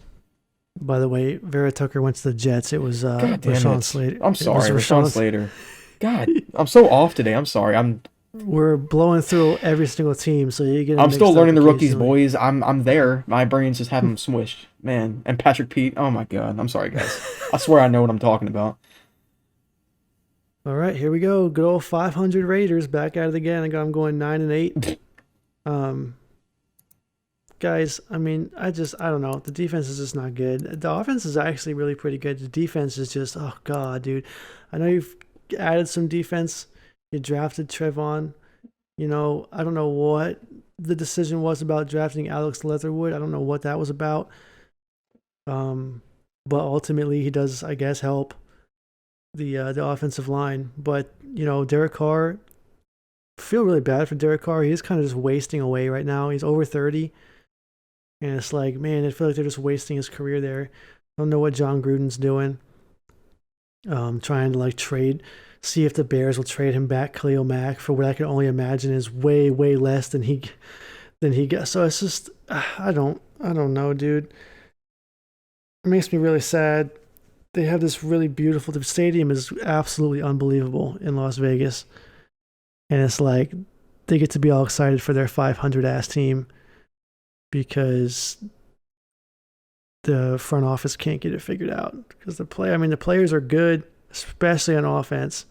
By the way, Vera Tucker went to the Jets. It was Rashawn Slater. I'm sorry, Rashawn Slater. God, I'm so off today. I'm sorry. We're blowing through every single team, so you get. I'm still learning the rookies, boys. I'm there. My brain's just having them smushed, man. And Patrick Pete. Oh my God. I'm sorry, guys. I swear I know what I'm talking about. All right, here we go. Good old 500 Raiders back at it again. I'm going 9-8. Guys, I mean, I don't know. The defense is just not good. The offense is actually really pretty good. The defense is just, oh God, dude. I know you've added some defense. You drafted Trevon. You know, I don't know what the decision was about drafting Alex Leatherwood. I don't know what that was about. But ultimately, he does, I guess, help the offensive line. But, you know, Derek Carr, I feel really bad for Derek Carr. He's kind of just wasting away right now. He's over 30. And it's like, man, I feel like they're just wasting his career there. I don't know what John Gruden's doing. Trying to like see if the Bears will trade him back Khalil Mack for what I can only imagine is way, way less than he got. So it's just, I don't know, dude. It makes me really sad. They have this really beautiful, the stadium is absolutely unbelievable in Las Vegas. And it's like, they get to be all excited for their 500-ass team because the front office can't get it figured out. Because the players are good, especially on offense.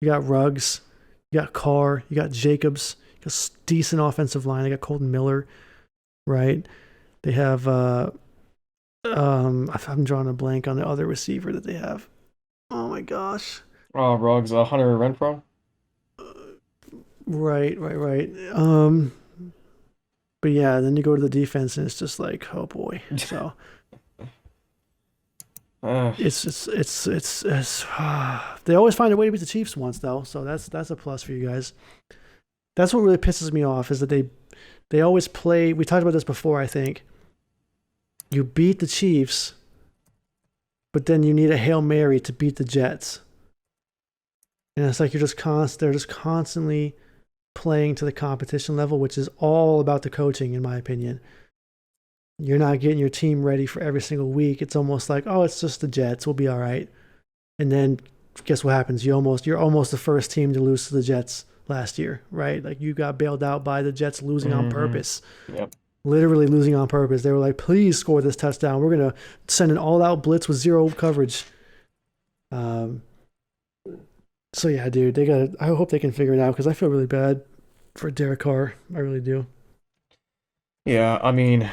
You got Ruggs, you got Carr, you got Jacobs, you got decent offensive line. They got Colton Miller, right? They have, I'm drawing a blank on the other receiver that they have. Oh my gosh. Ruggs, Hunter Renfrow. Right. But yeah, then you go to the defense and it's just like, oh boy. So it's they always find a way to beat the Chiefs once though, so that's a plus for you guys. That's what really pisses me off is that they always play. We talked about this before, I think. You beat the Chiefs, but then you need a Hail Mary to beat the Jets. And it's like they're just constantly playing to the competition level, which is all about the coaching, in my opinion. You're not getting your team ready for every single week. It's almost like, oh, it's just the Jets. We'll be all right. And then guess what happens? You're almost the first team to lose to the Jets last year, right? Like you got bailed out by the Jets losing on purpose. Yep. Literally losing on purpose. They were like, please score this touchdown. We're going to send an all-out blitz with zero coverage. So yeah, dude, I hope they can figure it out because I feel really bad for Derek Carr. I really do. Yeah, I mean,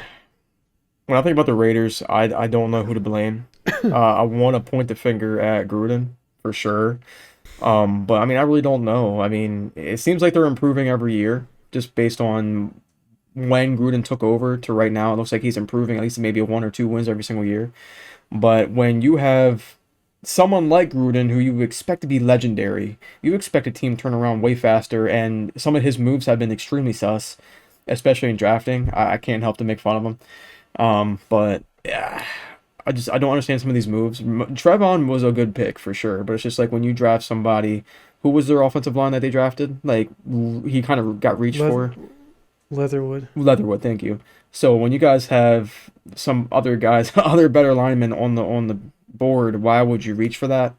when I think about the Raiders, I don't know who to blame. I want to point the finger at Gruden for sure. But I mean, I really don't know. I mean, it seems like they're improving every year just based on when Gruden took over to right now. It looks like he's improving at least maybe a 1 or 2 wins every single year. But when you have someone like Gruden, who you expect to be legendary, you expect a team to turn around way faster, and some of his moves have been extremely sus, especially in drafting. I can't help to make fun of him. But yeah, I don't understand some of these moves. Trevon was a good pick for sure, but it's just like when you draft somebody, who was their offensive line that they drafted? Like he kind of got reached for. Leatherwood. Leatherwood, thank you. So when you guys have some other guys, other better linemen on the board, why would you reach for that?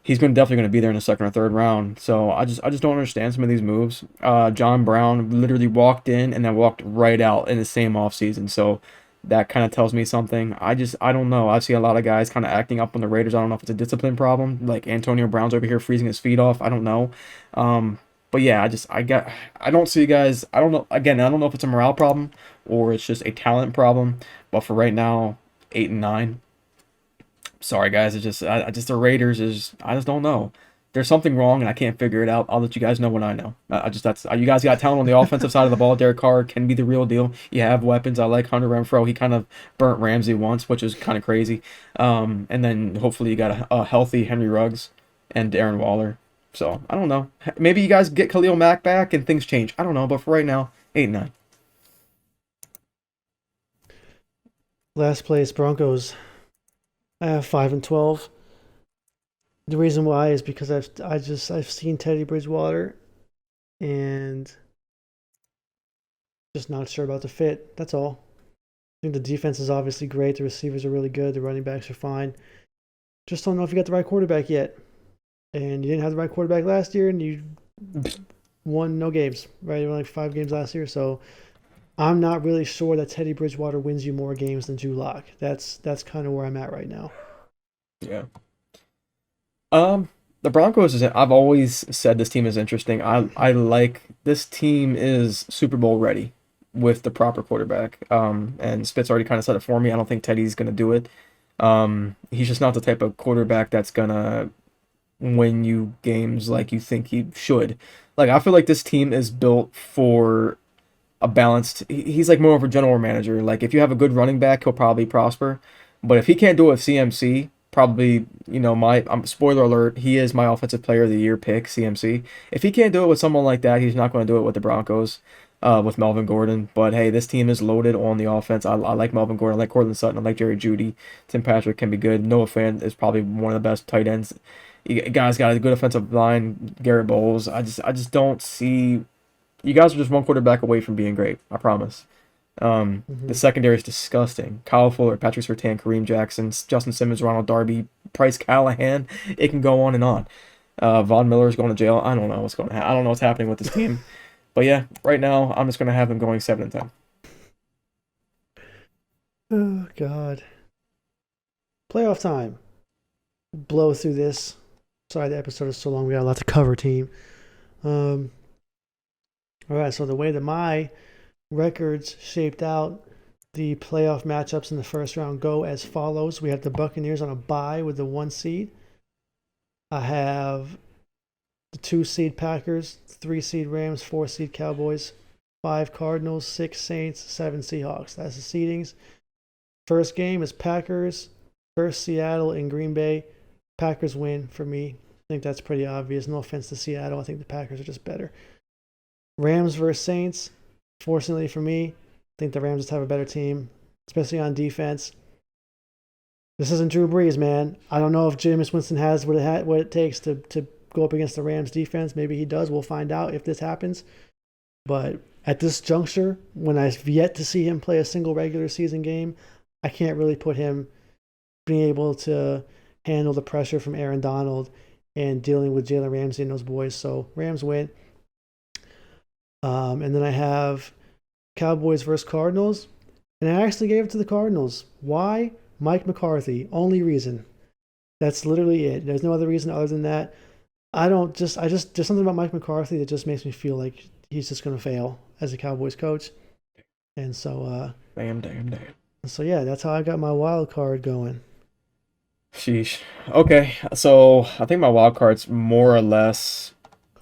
He's definitely going to be there in the second or third round. So I just don't understand some of these moves. John Brown literally walked in and then walked right out in the same offseason. So that kind of tells me something. I don't know. I see a lot of guys kind of acting up on the Raiders. I don't know if it's a discipline problem. Like Antonio Brown's over here freezing his feet off. I don't know. But yeah, I don't see guys. I don't know. Again, I don't know if it's a morale problem or it's just a talent problem. But for right now, 8-9. Sorry guys, it's just the Raiders is I just don't know. There's something wrong and I can't figure it out. I'll let you guys know when I know. That's you guys got talent on the offensive side of the ball. Derek Carr can be the real deal. You have weapons. I like Hunter Renfrow. He kind of burnt Ramsey once, which is kind of crazy. And then hopefully you got a healthy Henry Ruggs and Darren Waller. So I don't know. Maybe you guys get Khalil Mack back and things change. I don't know. But for right now, 8-9. Last place Broncos. I have 5-12. The reason why is because I've seen Teddy Bridgewater and just not sure about the fit. That's all. I think the defense is obviously great. The receivers are really good. The running backs are fine. Just don't know if you got the right quarterback yet. And you didn't have the right quarterback last year, and you won no games, right? You won like 5 games last year. So I'm not really sure that Teddy Bridgewater wins you more games than Drew Lock. That's kind of where I'm at right now. Yeah. The Broncos is. I've always said this team is interesting. I like this team is Super Bowl ready with the proper quarterback. And Spitz already kind of said it for me. I don't think Teddy's gonna do it. He's just not the type of quarterback that's gonna win you games like you think he should. Like I feel like this team is built for a balanced. He's like more of a general manager. Like if you have a good running back, he'll probably prosper. But if he can't do it with CMC, probably my spoiler alert, he is my offensive player of the year pick, CMC. If he can't do it with someone like that, he's not going to do it with the Broncos, with Melvin Gordon. But hey, this team is loaded on the offense. I like Melvin Gordon. I like Cortland Sutton. I like Jerry Jeudy. Tim Patrick can be good. Noah Fant is probably one of the best tight ends. You guys got a good offensive line. Garrett Bowles. I just don't see. You guys are just one quarterback away from being great. I promise. The secondary is disgusting. Kyle Fuller, Patrick Surtain, Kareem Jackson, Justin Simmons, Ronald Darby, Price Callahan. It can go on and on. Von Miller's going to jail. I don't know what's going to happen. I don't know what's happening with this team. But yeah, right now I'm just going to have them going 7-10. Oh God. Playoff time. Blow through this. Sorry, the episode is so long. We got a lot to cover, team. All right, so the way that my records shaped out, the playoff matchups in the first round go as follows. We have the Buccaneers on a bye with the 1 seed. I have the 2 seed Packers, 3 seed Rams, 4 seed Cowboys, 5 Cardinals, 6 Saints, 7 Seahawks. That's the seedings. First game is Packers versus Seattle in Green Bay. Packers win for me. I think that's pretty obvious. No offense to Seattle. I think the Packers are just better. Rams versus Saints. Fortunately for me, I think the Rams just have a better team. especially on defense. This isn't Drew Brees, man. I don't know if Jameis Winston has what it takes to go up against the Rams defense. Maybe he does. We'll find out if this happens. But at this juncture, when I've yet to see him play a single regular season game, I can't really put him being able to handle the pressure from Aaron Donald and dealing with Jalen Ramsey and those boys. So Rams win. And then I have Cowboys versus Cardinals. And I actually gave it to the Cardinals. Why? Mike McCarthy. Only reason. That's literally it. There's no other reason other than that. There's something about Mike McCarthy that just makes me feel like he's just going to fail as a Cowboys coach. And so, Damn. So yeah, that's how I got my wild card going. Sheesh. Okay, so I think my wild card's more or less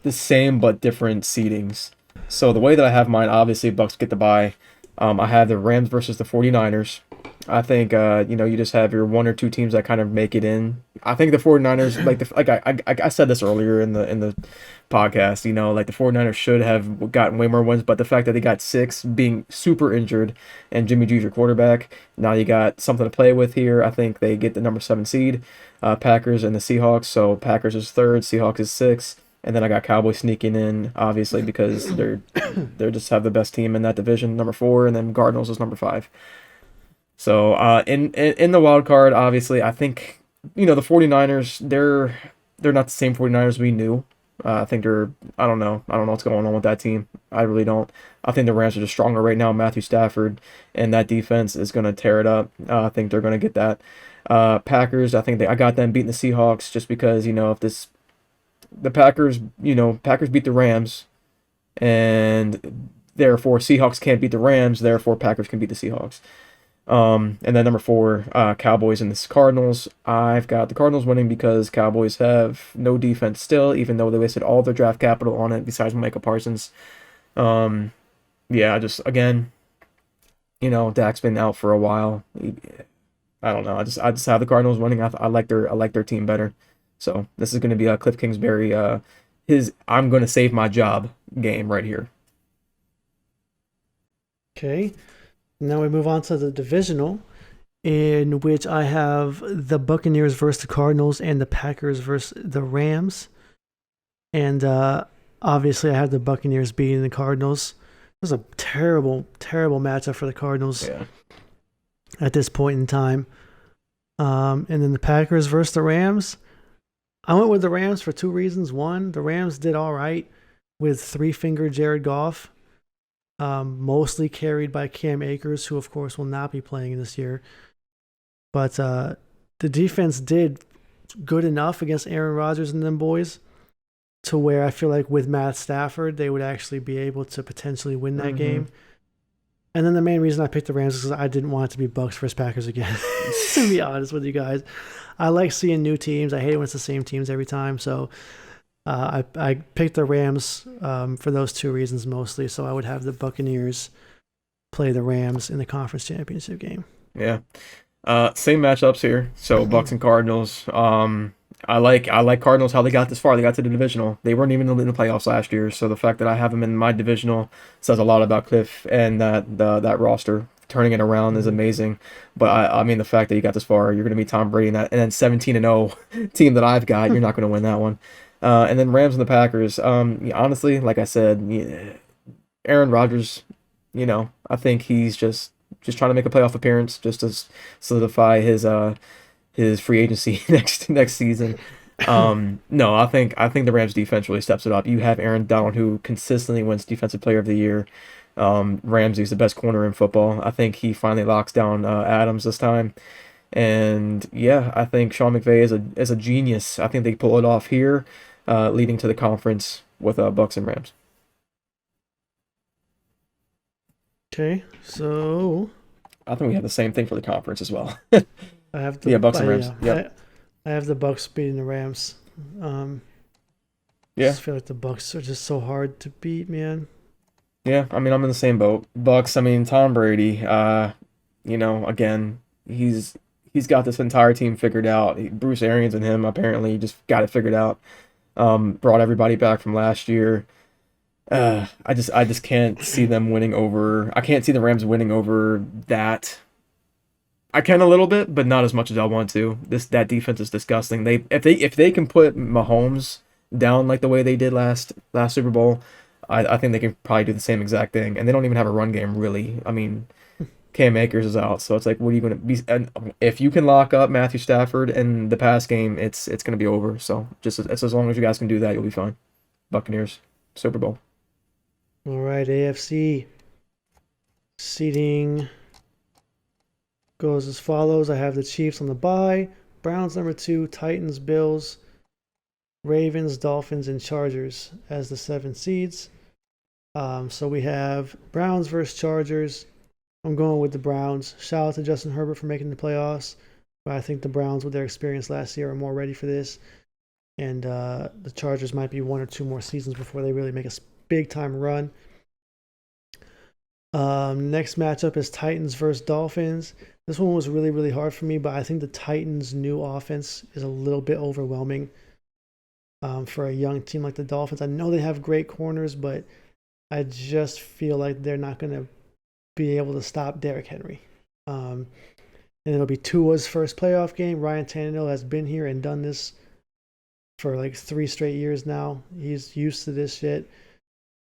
the same but different seedings. So the way that I have mine, obviously Bucks get the bye. I have the Rams versus the 49ers. I think you just have your one or two teams that kind of make it in. I think the 49ers, I said this earlier in the podcast, like the 49ers should have gotten way more wins, but the fact that they got 6 being super injured and Jimmy G's your quarterback, now you got something to play with here. I think they get the number 7 seed, Packers and the Seahawks. So Packers is 3rd, Seahawks is 6th. And then I got Cowboys sneaking in, obviously, because they're just have the best team in that division, number 4, and then Cardinals is number 5. So in the wild card, obviously, I think the 49ers, they're not the same 49ers we knew. I think I don't know what's going on with that team. I really don't. I think the Rams are just stronger right now. Matthew Stafford and that defense is going to tear it up. I think they're going to get that. Packers, I think I got them beating the Seahawks just because if the Packers beat the Rams, and therefore Seahawks can't beat the Rams, therefore Packers can beat the Seahawks. And then number 4, Cowboys and the Cardinals. I've got the Cardinals winning because Cowboys have no defense still, even though they wasted all their draft capital on it besides Micah Parsons. Again, Dak's been out for a while. I don't know. I just have the Cardinals winning. I like their team better. So this is going to be a Cliff Kingsbury, his I'm going to save my job game right here. Okay. Now we move on to the divisional, in which I have the Buccaneers versus the Cardinals and the Packers versus the Rams. And obviously I have the Buccaneers beating the Cardinals. It was a terrible, terrible matchup for the Cardinals at this point in time. And then the Packers versus the Rams. I went with the Rams for 2 reasons. One, the Rams did all right with 3-finger Jared Goff, mostly carried by Cam Akers, who, of course, will not be playing this year. But the defense did good enough against Aaron Rodgers and them boys to where I feel like with Matt Stafford, they would actually be able to potentially win that game. And then the main reason I picked the Rams is because I didn't want it to be Bucks versus Packers again, to be honest with you guys. I like seeing new teams. I hate when it's the same teams every time. So I picked the Rams for those 2 reasons mostly. So I would have the Buccaneers play the Rams in the conference championship game. Yeah. Same matchups here. So Bucks and Cardinals. I like Cardinals, how they got this far. They got to the divisional. They weren't even in the playoffs last year. So the fact that I have them in my divisional says a lot about Cliff and that roster. Turning it around is amazing. But I mean, the fact that you got this far, you're going to be Tom Brady and then 17-0 team that I've got, you're not going to win that one. And then Rams and the Packers. Honestly, like I said, Aaron Rodgers, I think he's just trying to make a playoff appearance just to solidify his free agency next season. No, I think the Rams defense really steps it up. You have Aaron Donald, who consistently wins Defensive Player of the Year. Ramsey's the best corner in football. I think he finally locks down Adams this time. And yeah, I think Sean McVay is a genius. I think they pull it off here, leading to the conference with Bucks and Rams. Okay, so I think we have the same thing for the conference as well. I have the Bucks and Rams. I have the Bucks beating the Rams. I just feel like the Bucks are just so hard to beat, man. Yeah, I mean, I'm in the same boat. Bucks, I mean, Tom Brady, again, he's got this entire team figured out. Bruce Arians and him apparently just got it figured out. Brought everybody back from last year. I just can't see them winning over. I can't see the Rams winning over that I can a little bit, but not as much as I want to. That defense is disgusting. If they can put Mahomes down like the way they did last Super Bowl, I think they can probably do the same exact thing. And they don't even have a run game really. I mean, Cam Akers is out, so it's like, what are you going to be? And if you can lock up Matthew Stafford in the pass game, it's going to be over. So just as long as you guys can do that, you'll be fine. Buccaneers, Super Bowl. All right, AFC seeding goes as follows. I have the Chiefs on the bye, Browns number 2, Titans, Bills, Ravens, Dolphins, and Chargers as the 7 seeds. So we have Browns versus Chargers. I'm going with the Browns. Shout out to Justin Herbert for making the playoffs. But I think the Browns, with their experience last year, are more ready for this. And the Chargers might be 1 or 2 more seasons before they really make a big time run. Next matchup is Titans versus Dolphins. This one was really, really hard for me, but I think the Titans' new offense is a little bit overwhelming for a young team like the Dolphins. I know they have great corners, but I just feel like they're not going to be able to stop Derrick Henry. And it'll be Tua's first playoff game. Ryan Tannehill has been here and done this for like 3 straight years now. He's used to this shit.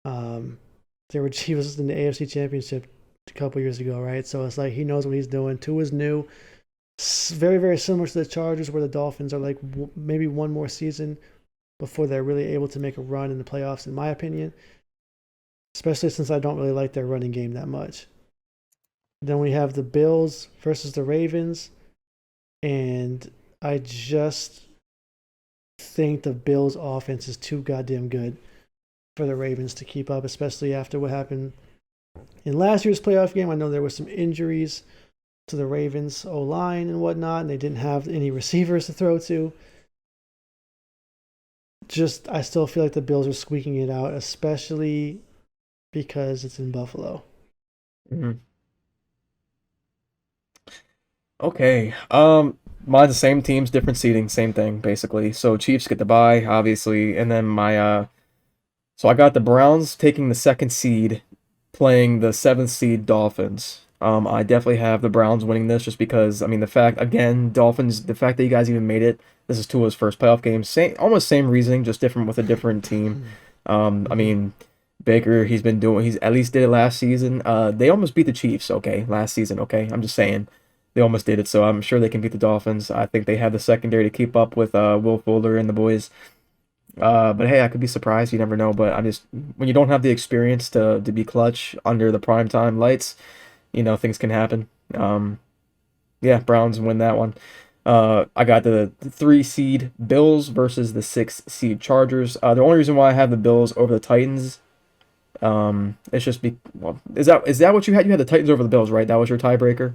He was in the AFC Championship a couple years ago, right? So it's like he knows what he's doing. Tua's new. Very, very similar to the Chargers, where the Dolphins are like maybe one more season before they're really able to make a run in the playoffs, in my opinion. Especially since I don't really like their running game that much. Then we have the Bills versus the Ravens. And I just think the Bills' offense is too goddamn good for the Ravens to keep up, especially after what happened in last year's playoff game. I know there were some injuries to the Ravens O-line and whatnot, and they didn't have any receivers to throw to. I still feel like the Bills are squeaking it out, especially because it's in Buffalo. Mm-hmm. Okay. Mine's the same teams, different seeding, same thing basically. So Chiefs get the bye, obviously, and then so I got the Browns taking the 2nd seed, playing the 7th seed Dolphins. I definitely have the Browns winning this just because, I mean, Dolphins, the fact that you guys even made it, this is Tua's first playoff game, almost same reasoning, just different with a different team. I mean, Baker, he's at least did it last season. They almost beat the Chiefs, okay, last season, okay? I'm just saying. They almost did it, so I'm sure they can beat the Dolphins. I think they have the secondary to keep up with Will Fuller and the boys. But hey, I could be surprised. You never know. But when you don't have the experience to be clutch under the primetime lights, things can happen. Yeah, Browns win that one. I got the 3 seed Bills versus the 6 seed Chargers. The only reason why I have the Bills over the Titans, it's just is that what you had? You had the Titans over the Bills, right? That was your tiebreaker.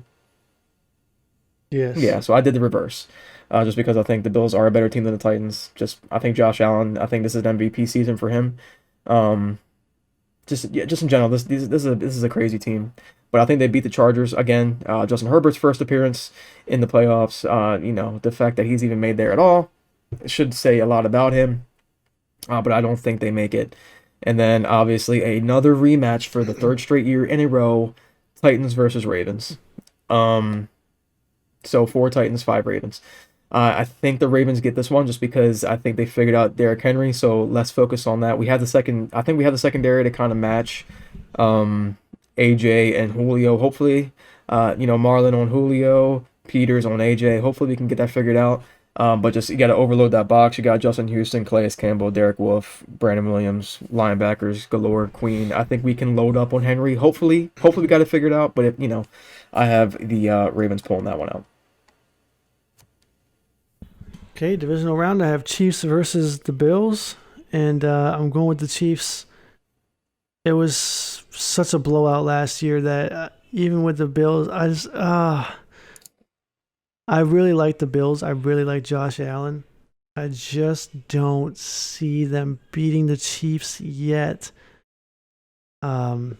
Yes. Yeah, so I did the reverse. Just because I think the Bills are a better team than the Titans. I think Josh Allen. I think this is an MVP season for him. Um, just in general, this is a crazy team. But I think they beat the Chargers again. Justin Herbert's first appearance in the playoffs. The fact that he's even made there at all, it should say a lot about him. But I don't think they make it. And then obviously another rematch for the 3rd straight year in a row, Titans versus Ravens. So 4 Titans, 5 Ravens. I think the Ravens get this one just because I think they figured out Derrick Henry, so less focus on that. I think we have the secondary to kind of match AJ and Julio. Hopefully, Marlon on Julio, Peters on AJ. Hopefully we can get that figured out. But just you got to overload that box. You got Justin Houston, Calais Campbell, Derek Wolfe, Brandon Williams, linebackers galore, Queen. I think we can load up on Henry. Hopefully we got it figured out. But I have the Ravens pulling that one out. Okay, divisional round. I have Chiefs versus the Bills, and I'm going with the Chiefs. It was such a blowout last year that even with the Bills, I really like the Bills. I really like Josh Allen. I just don't see them beating the Chiefs yet. At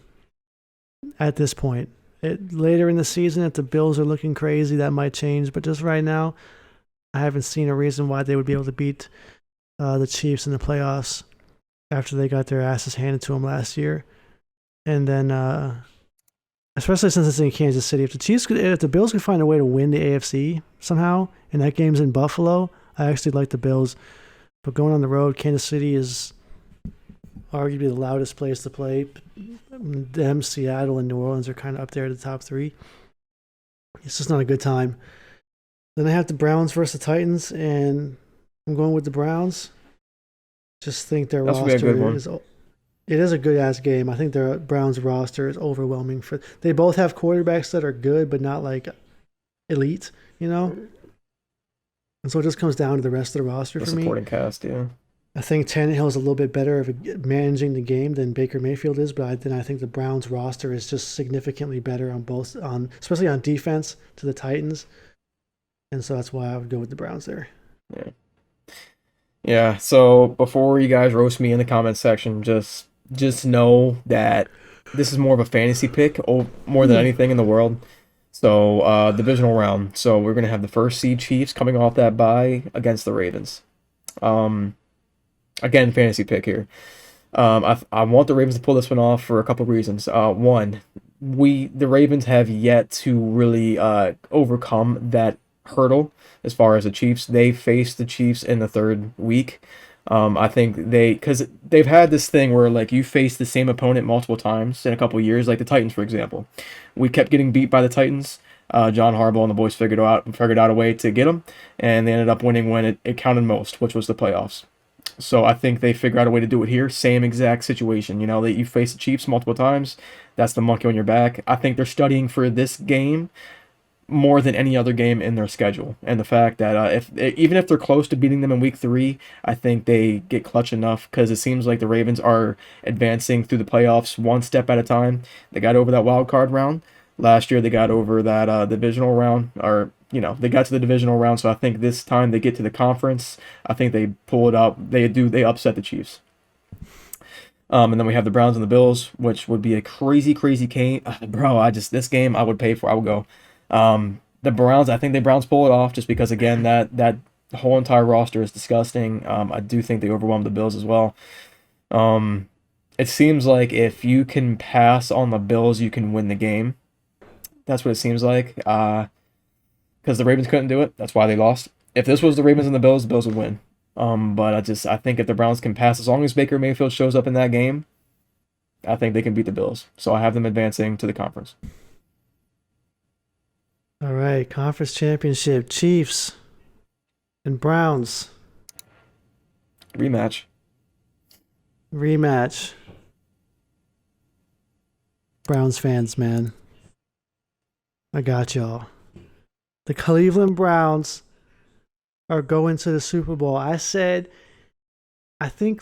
this point, later in the season, if the Bills are looking crazy, that might change. But just right now, I haven't seen a reason why they would be able to beat the Chiefs in the playoffs after they got their asses handed to them last year. And then especially since it's in Kansas City. If the Bills could find a way to win the AFC somehow, and that game's in Buffalo, I actually like the Bills. But going on the road, Kansas City is arguably the loudest place to play. Them, Seattle, and New Orleans are kind of up there at the top three. It's just not a good time. Then I have the Browns versus the Titans, and I'm going with the Browns. Just think their That's gonna be a good roster one. is. It is a good ass game. I think their Browns roster is overwhelming. They both have quarterbacks that are good, but not like elite, you know. And so it just comes down to the rest of the roster The for me. supporting cast, yeah. I think Tannehill is a little bit better of managing the game than Baker Mayfield is, but then I think the Browns roster is just significantly better especially on defense to the Titans, and so that's why I would go with the Browns there. Yeah. Yeah, so before you guys roast me in the comment section, just know that this is more of a fantasy pick more than anything in the world. So, divisional round. So we're gonna have the first seed Chiefs coming off that bye against the Ravens. Again, fantasy pick here. I want the Ravens to pull this one off for a couple reasons. One, the Ravens have yet to really overcome that hurdle as far as the Chiefs. They faced the Chiefs in the third week. I think because they've had this thing where like you face the same opponent multiple times in a couple years, like the Titans, for example. We kept getting beat by the Titans. John Harbaugh and the boys figured out a way to get them, and they ended up winning when it counted most, which was the playoffs. So I think they figure out a way to do it here. Same exact situation. You know, that you face the Chiefs multiple times. That's the monkey on your back. I think they're studying for this game more than any other game in their schedule, and the fact that even if they're close to beating them in week 3, I think they get clutch enough because it seems like the Ravens are advancing through the playoffs one step at a time. They got over that wild card round last year. They got over that divisional round, or they got to the divisional round. So I think this time they get to the conference. I think they pull it up. They upset the Chiefs. And then we have the Browns and the Bills, which would be a crazy, crazy game. Bro, this game I would pay for. I would go. The Browns, I think the Browns pull it off just because, again, that whole entire roster is disgusting. I do think they overwhelm the Bills as well. It seems like if you can pass on the Bills, you can win the game. That's what it seems like. Because the Ravens couldn't do it. That's why they lost. If this was the Ravens and the Bills would win. But I think if the Browns can pass, as long as Baker Mayfield shows up in that game, I think they can beat the Bills. So I have them advancing to the conference. All right, conference championship, Chiefs and Browns Rematch. Browns fans, man, I got y'all. The Cleveland Browns are going to the Super Bowl. I think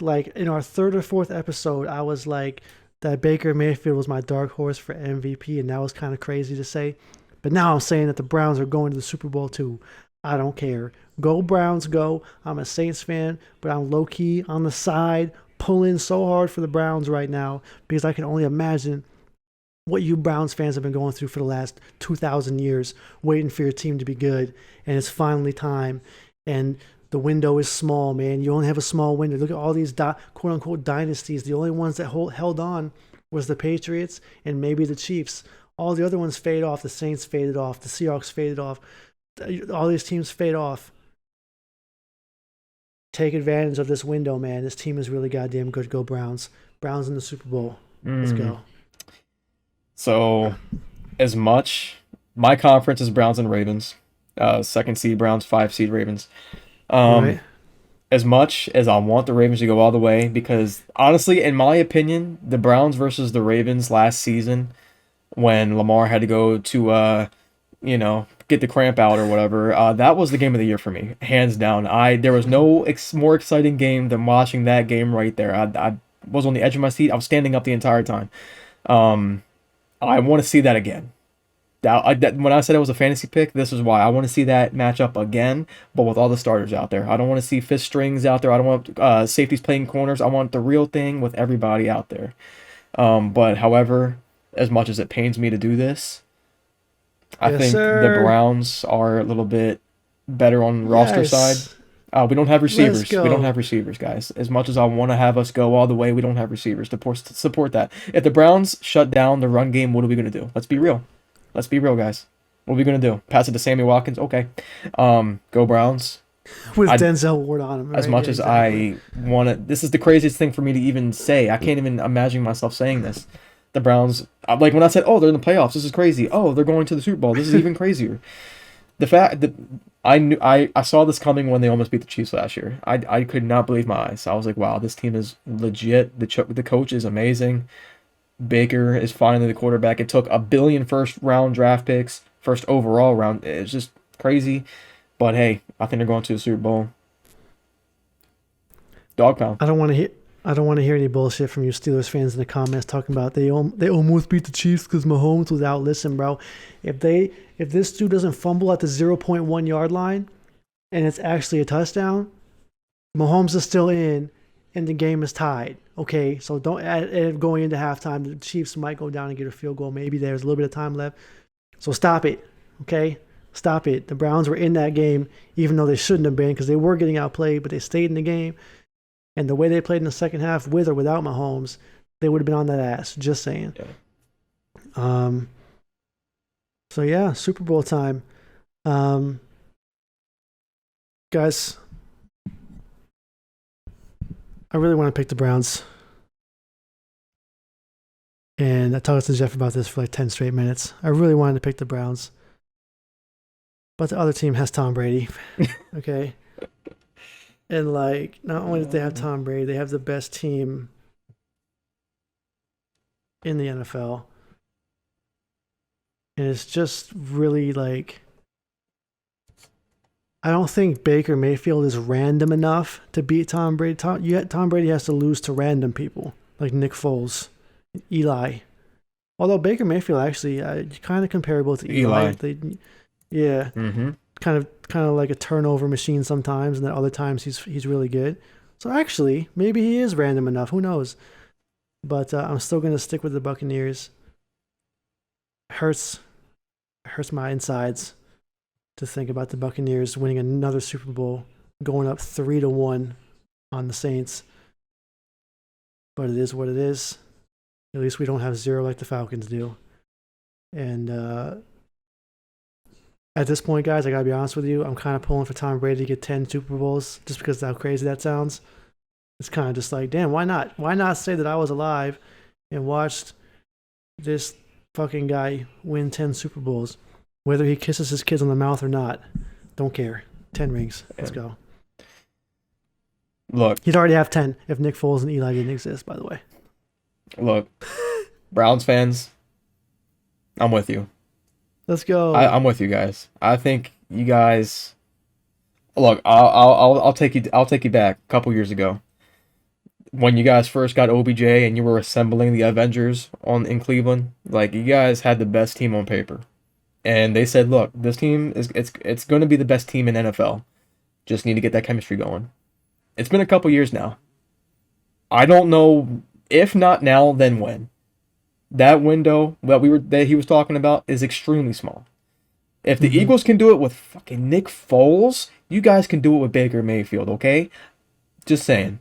like in our third or fourth episode, I was like that Baker Mayfield was my dark horse for MVP, and that was kind of crazy to say. But now I'm saying that the Browns are going to the Super Bowl too. I don't care. Go Browns, go. I'm a Saints fan, but I'm low-key on the side, pulling so hard for the Browns right now because I can only imagine what you Browns fans have been going through for the last 2,000 years, waiting for your team to be good, and it's finally time. And the window is small, man. You only have a small window. Look at all these quote-unquote dynasties. The only ones that held on was the Patriots and maybe the Chiefs. All the other ones fade off. The Saints faded off. The Seahawks faded off. All these teams fade off. Take advantage of this window, man. This team is really goddamn good. Go Browns. Browns in the Super Bowl. Let's go. So, as much, my conference is Browns and Ravens. Second seed Browns, 5 seed Ravens. Right. As much as I want the Ravens to go all the way, because honestly, in my opinion, the Browns versus the Ravens last season, when Lamar had to go to, get the cramp out or whatever, that was the game of the year for me, hands down. There was no more exciting game than watching that game right there. I was on the edge of my seat. I was standing up the entire time. I want to see that again. When I said it was a fantasy pick, this is why. I want to see that matchup again, but with all the starters out there. I don't want to see fifth strings out there. I don't want safeties playing corners. I want the real thing with everybody out there. But however, as much as it pains me to do this, I think the Browns are a little bit better on roster side. We don't have Let's receivers. We don't go. have receivers, guys. As much as I want to have us go all the way, we don't have receivers to support that. If the Browns shut down the run game, what are we going to do? Let's be real. Let's be real, guys. What are we going to do? Pass it to Sammy Watkins? Okay. Go Browns. With I Denzel Ward on him. As Right? much Yeah, as exactly. I want to, this is the craziest thing for me to even say. I can't even imagine myself saying this. The Browns, like when I said, oh, they're in the playoffs, this is crazy. Oh, they're going to the Super Bowl. This is even crazier. The fact that I saw this coming when they almost beat the Chiefs last year. I could not believe my eyes. I was like, wow, this team is legit. The coach is amazing. Baker is finally the quarterback. It took a billion first round draft picks, first overall round. It's just crazy. But hey, I think they're going to the Super Bowl. Dog pound. I don't want to hear. I don't want to hear any bullshit from you Steelers fans in the comments talking about they almost beat the Chiefs because Mahomes was out. Listen, bro, if this dude doesn't fumble at the 0.1 yard line and it's actually a touchdown, Mahomes is still in and the game is tied. Okay, so don't add going into halftime. The Chiefs might go down and get a field goal. Maybe there's a little bit of time left. So stop it. Okay, stop it. The Browns were in that game even though they shouldn't have been because they were getting outplayed, but they stayed in the game. And the way they played in the second half, with or without Mahomes, they would have been on that ass. Just saying. Yeah. So yeah, Super Bowl time. Guys, I really want to pick the Browns. And I talked to Jeff about this for like 10 straight minutes. I really wanted to pick the Browns. But the other team has Tom Brady. Okay. And like, not only do they have Tom Brady, they have the best team in the NFL. And it's just really like, I don't think Baker Mayfield is random enough to beat Tom Brady. Tom Brady has to lose to random people like Nick Foles, Eli. Although Baker Mayfield actually kind of comparable to Eli. Yeah. Mm-hmm. Kind of like a turnover machine sometimes, and then other times he's really good. So actually, maybe he is random enough. Who knows? But I'm still gonna stick with the Buccaneers. Hurts my insides to think about the Buccaneers winning another Super Bowl, going up 3-1 on the Saints. But it is what it is. At least we don't have 0 like the Falcons do. And at this point, guys, I gotta be honest with you. I'm kind of pulling for Tom Brady to get 10 Super Bowls just because of how crazy that sounds. It's kind of just like, damn, why not? Why not say that I was alive and watched this fucking guy win 10 Super Bowls? Whether he kisses his kids on the mouth or not, don't care. 10 rings. Let's go. Look, He'd already have 10 if Nick Foles and Eli didn't exist, by the way. look, Browns fans, I'm with you. Let's go. I'm with you guys. I think you guys. Look, I'll take you back a couple years ago when you guys first got OBJ and you were assembling the Avengers in Cleveland. Like, you guys had the best team on paper, and they said, "Look, this team it's going to be the best team in NFL. Just need to get that chemistry going." It's been a couple years now. I don't know if not now, then when. That window that he was talking about is extremely small. If the Eagles can do it with fucking Nick Foles, you guys can do it with Baker Mayfield, okay? Just saying.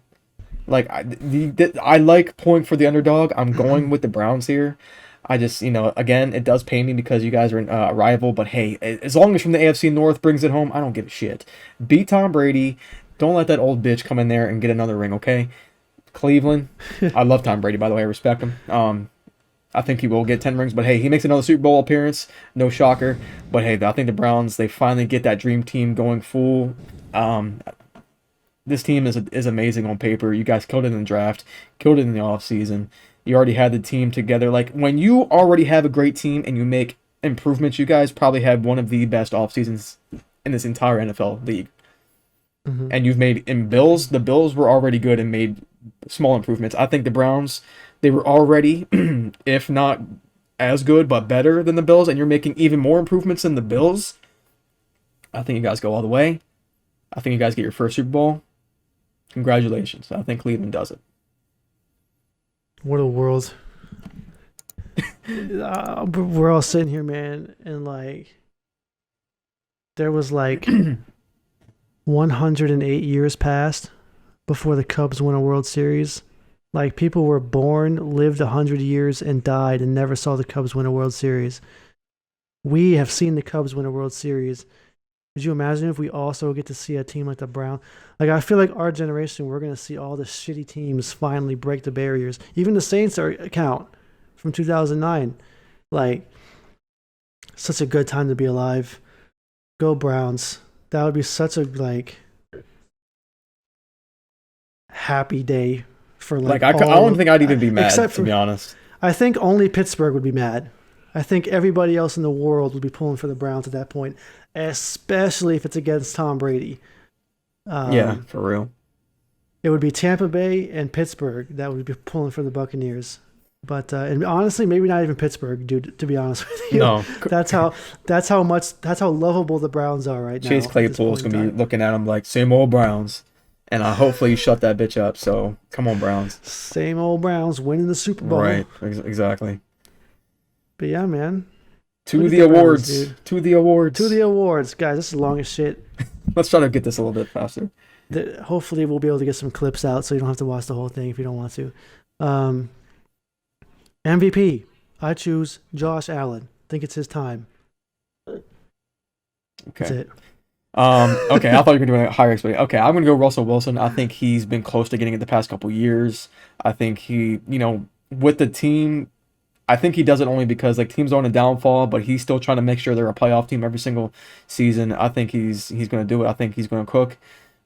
Like, I like pulling for the underdog. I'm going with the Browns here. I just, again, it does pain me because you guys are a rival, but hey, as long as from the AFC North brings it home, I don't give a shit. Beat Tom Brady. Don't let that old bitch come in there and get another ring, okay? Cleveland. I love Tom Brady, by the way. I respect him. I think he will get 10 rings, but hey, he makes another Super Bowl appearance. No shocker. But hey, I think the Browns, they finally get that dream team going full. This team is amazing on paper. You guys killed it in the draft, killed it in the offseason. You already had the team together. Like, when you already have a great team and you make improvements, you guys probably have one of the best off seasons in this entire NFL league. And you've made the Bills were already good and made small improvements. I think the Browns, they were already, if not as good, but better than the Bills, and you're making even more improvements than the Bills. I think you guys go all the way. I think you guys get your first Super Bowl. Congratulations. I think Cleveland does it. What a world. We're all sitting here, man, and like, there was like 108 years passed before the Cubs won a World Series. Like, people were born, lived 100 years, and died and never saw the Cubs win a World Series. We have seen the Cubs win a World Series. Could you imagine if we also get to see a team like the Browns? Like, I feel like our generation, we're going to see all the shitty teams finally break the barriers. Even the Saints count from 2009. Like, such a good time to be alive. Go Browns. That would be such a, like, happy day for, like, I don't think I'd even be mad, except to for, be honest. I think only Pittsburgh would be mad. I think everybody else in the world would be pulling for the Browns at that point, especially if it's against Tom Brady. Yeah, for real. It would be Tampa Bay and Pittsburgh that would be pulling for the Buccaneers. But and honestly, maybe not even Pittsburgh, dude. To be honest with you, No, that's how lovable the Browns are right now. Chase Claypool's gonna be looking at him like same old Browns, and hopefully you shut that bitch up. So come on, Browns. Same old Browns winning the Super Bowl. Right, exactly. But yeah, man. To the awards, guys. This is long as shit. Let's try to get this a little bit faster. Hopefully, we'll be able to get some clips out, so you don't have to watch the whole thing if you don't want to. MVP. I choose Josh Allen. Think it's his time. Okay. That's it. Okay, I thought you were doing a higher expectation. Okay, I'm gonna go Russell Wilson. I think he's been close to getting it the past couple years. I think he, with the team, I think he does it only because like teams are on a downfall, but he's still trying to make sure they're a playoff team every single season. I think he's gonna do it. I think he's gonna cook.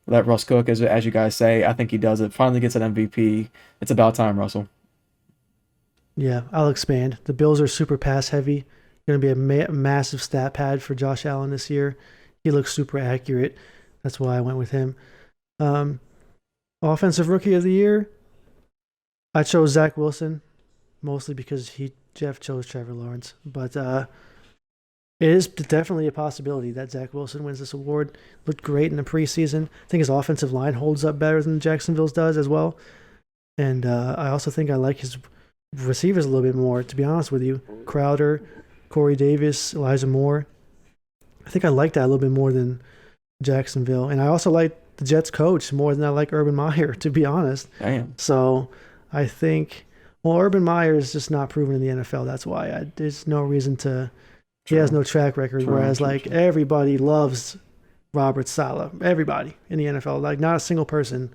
Let Russ cook, as you guys say. I think he does it. Finally gets an MVP. It's about time, Russell. Yeah, I'll expand. The Bills are super pass heavy. Going to be a massive stat pad for Josh Allen this year. He looks super accurate. That's why I went with him. Offensive Rookie of the Year. I chose Zach Wilson, mostly because Jeff chose Trevor Lawrence. But it is definitely a possibility that Zach Wilson wins this award. Looked great in the preseason. I think his offensive line holds up better than Jacksonville's does as well. And I also think I like his receivers a little bit more, to be honest with you. Crowder, Corey Davis, Elijah Moore. I think I like that a little bit more than Jacksonville. And I also like the Jets coach more than I like Urban Meyer, to be honest. Damn. So I think, Urban Meyer is just not proven in the NFL. That's why there's no reason to. He has no track record. Whereas everybody loves Robert Saleh. Everybody in the NFL, like not a single person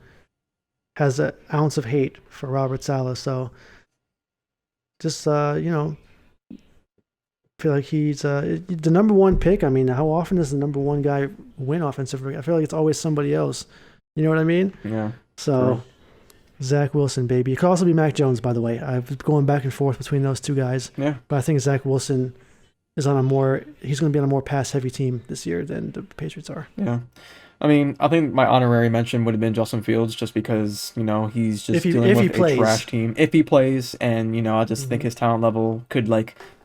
has an ounce of hate for Robert Saleh. So just feel like he's the number one pick. I mean, how often does the number one guy win offensive? I feel like it's always somebody else. You know what I mean? Yeah. So true. Zach Wilson, baby. It could also be Mac Jones, by the way. I've going back and forth between those two guys. Yeah. But I think Zach Wilson is he's going to be on a more pass-heavy team this year than the Patriots are. Yeah. I mean, I think my honorary mention would have been Justin Fields, just because, he's just dealing with a trash team. If he plays, and, I just think his talent level could,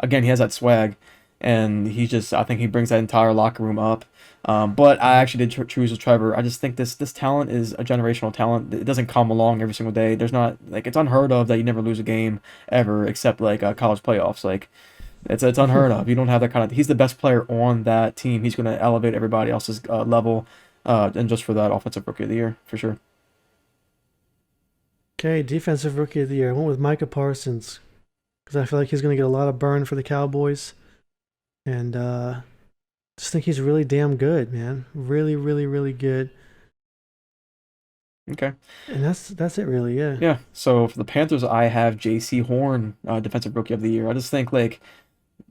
again, he has that swag, and I think he brings that entire locker room up. But I actually did choose Trevor. I just think this talent is a generational talent. It doesn't come along every single day. There's not, it's unheard of that you never lose a game ever, except, college playoffs. It's unheard of. You don't have that kind of. He's the best player on that team. He's going to elevate everybody else's level. And just for that, Offensive Rookie of the Year, for sure. Okay, Defensive Rookie of the Year. I went with Micah Parsons because I feel like he's going to get a lot of burn for the Cowboys. And just think he's really damn good, man. Really, really, really good. Okay. And that's it, really, yeah. Yeah, so for the Panthers, I have J.C. Horn, Defensive Rookie of the Year. I just think,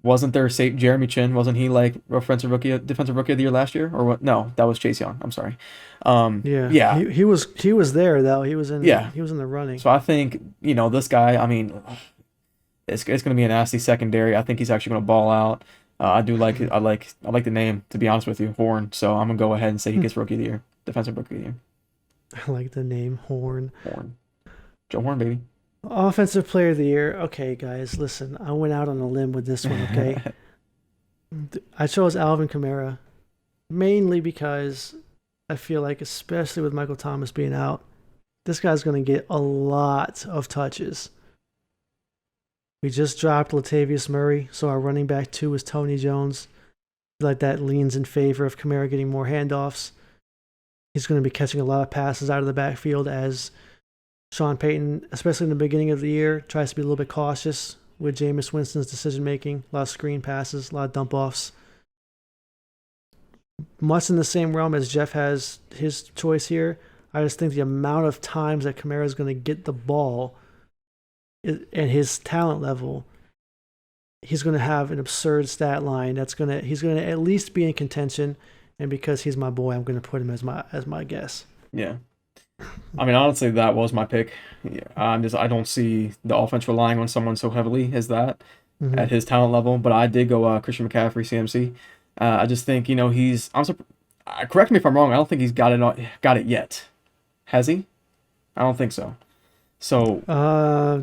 wasn't there Jeremy Chin? Wasn't he Defensive Rookie of the Year last year, or what? No, that was Chase Young. I'm sorry. Yeah. He was there though. He was in the running. So I think this guy. I mean, it's going to be a nasty secondary. I think he's actually going to ball out. I do like it. I like the name, to be honest with you, Horn. So I'm gonna go ahead and say he gets Rookie of the Year, Defensive Rookie of the Year. I like the name Horn. Joe Horn, baby. Offensive Player of the Year. Okay, guys, listen. I went out on a limb with this one, okay? I chose Alvin Kamara mainly because I feel like, especially with Michael Thomas being out, this guy's going to get a lot of touches. We just dropped Latavius Murray, so our running back 2 is Tony Jones. That leans in favor of Kamara getting more handoffs. He's going to be catching a lot of passes out of the backfield as Sean Payton, especially in the beginning of the year, tries to be a little bit cautious with Jameis Winston's decision making. A lot of screen passes, a lot of dump offs. Much in the same realm as Jeff has his choice here. I just think the amount of times that Kamara is going to get the ball and his talent level, he's going to have an absurd stat line. He's going to at least be in contention. And because he's my boy, I'm going to put him as my guess. Yeah. I mean, honestly, that was my pick. Yeah, I don't see the offense relying on someone so heavily as that at his talent level. But I did go Christian McCaffrey, CMC. I just think correct me if I'm wrong. I don't think he's got it yet. Has he? I don't think so. So.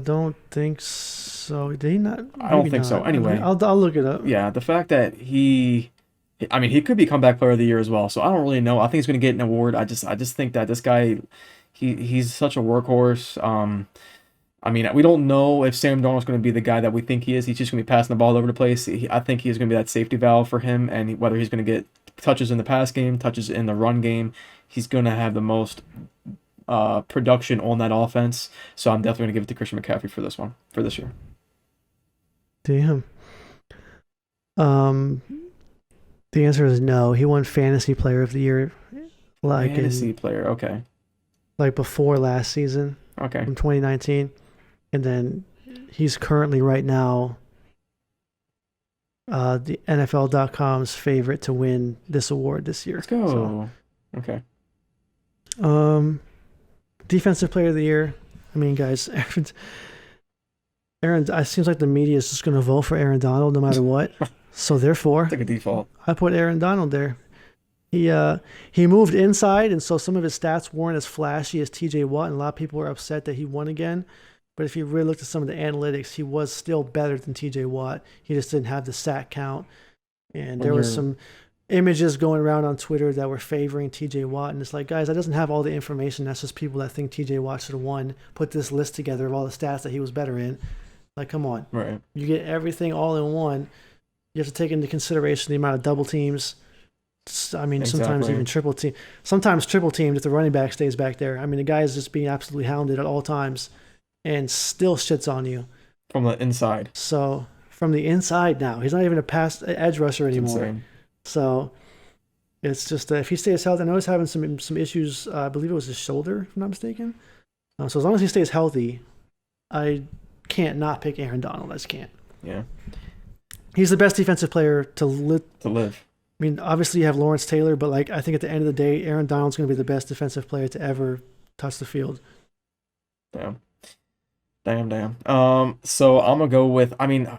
Don't think so. Did he not? I don't think so. Anyway, I'll look it up. Yeah, the fact that he could be comeback player of the year as well. So I don't really know. I think he's going to get an award. I just think that this guy, he's such a workhorse. We don't know if Sam Darnold's going to be the guy that we think he is. He's just going to be passing the ball over the place. I think he's going to be that safety valve for him, and whether he's going to get touches in the pass game, touches in the run game, he's going to have the most production on that offense. So I'm definitely going to give it to Christian McCaffrey for this year. Damn. The answer is no. He won Fantasy Player of the Year, Player, okay. Like before last season, okay, from 2019, and then he's currently right now the NFL.com's favorite to win this award this year. Let's go. So, okay. Defensive Player of the Year. I mean, guys, Aaron. It seems like the media is just going to vote for Aaron Donald no matter what. So therefore, it's like a default. I put Aaron Donald there. He moved inside, and so some of his stats weren't as flashy as TJ Watt, and a lot of people were upset that he won again. But if you really looked at some of the analytics, he was still better than TJ Watt. He just didn't have the sack count. And there was some images going around on Twitter that were favoring TJ Watt, and it's like, guys, that doesn't have all the information. That's just people that think TJ Watt should have won. Put this list together of all the stats that he was better in. Like, come on. Right. You get everything all in one. You have to take into consideration the amount of double teams. I mean, sometimes even triple team. Sometimes triple teamed if the running back stays back there. I mean, the guy is just being absolutely hounded at all times and still shits on you. From the inside. So, from the inside now. He's not even a edge rusher anymore. So, it's just if he stays healthy. I know he's having some issues. I believe it was his shoulder, if I'm not mistaken. So, as long as he stays healthy, I can't not pick Aaron Donald. I just can't. Yeah. He's the best defensive player to live. I mean, obviously you have Lawrence Taylor, but I think at the end of the day, Aaron Donald's going to be the best defensive player to ever touch the field. Damn. So I'm gonna go with.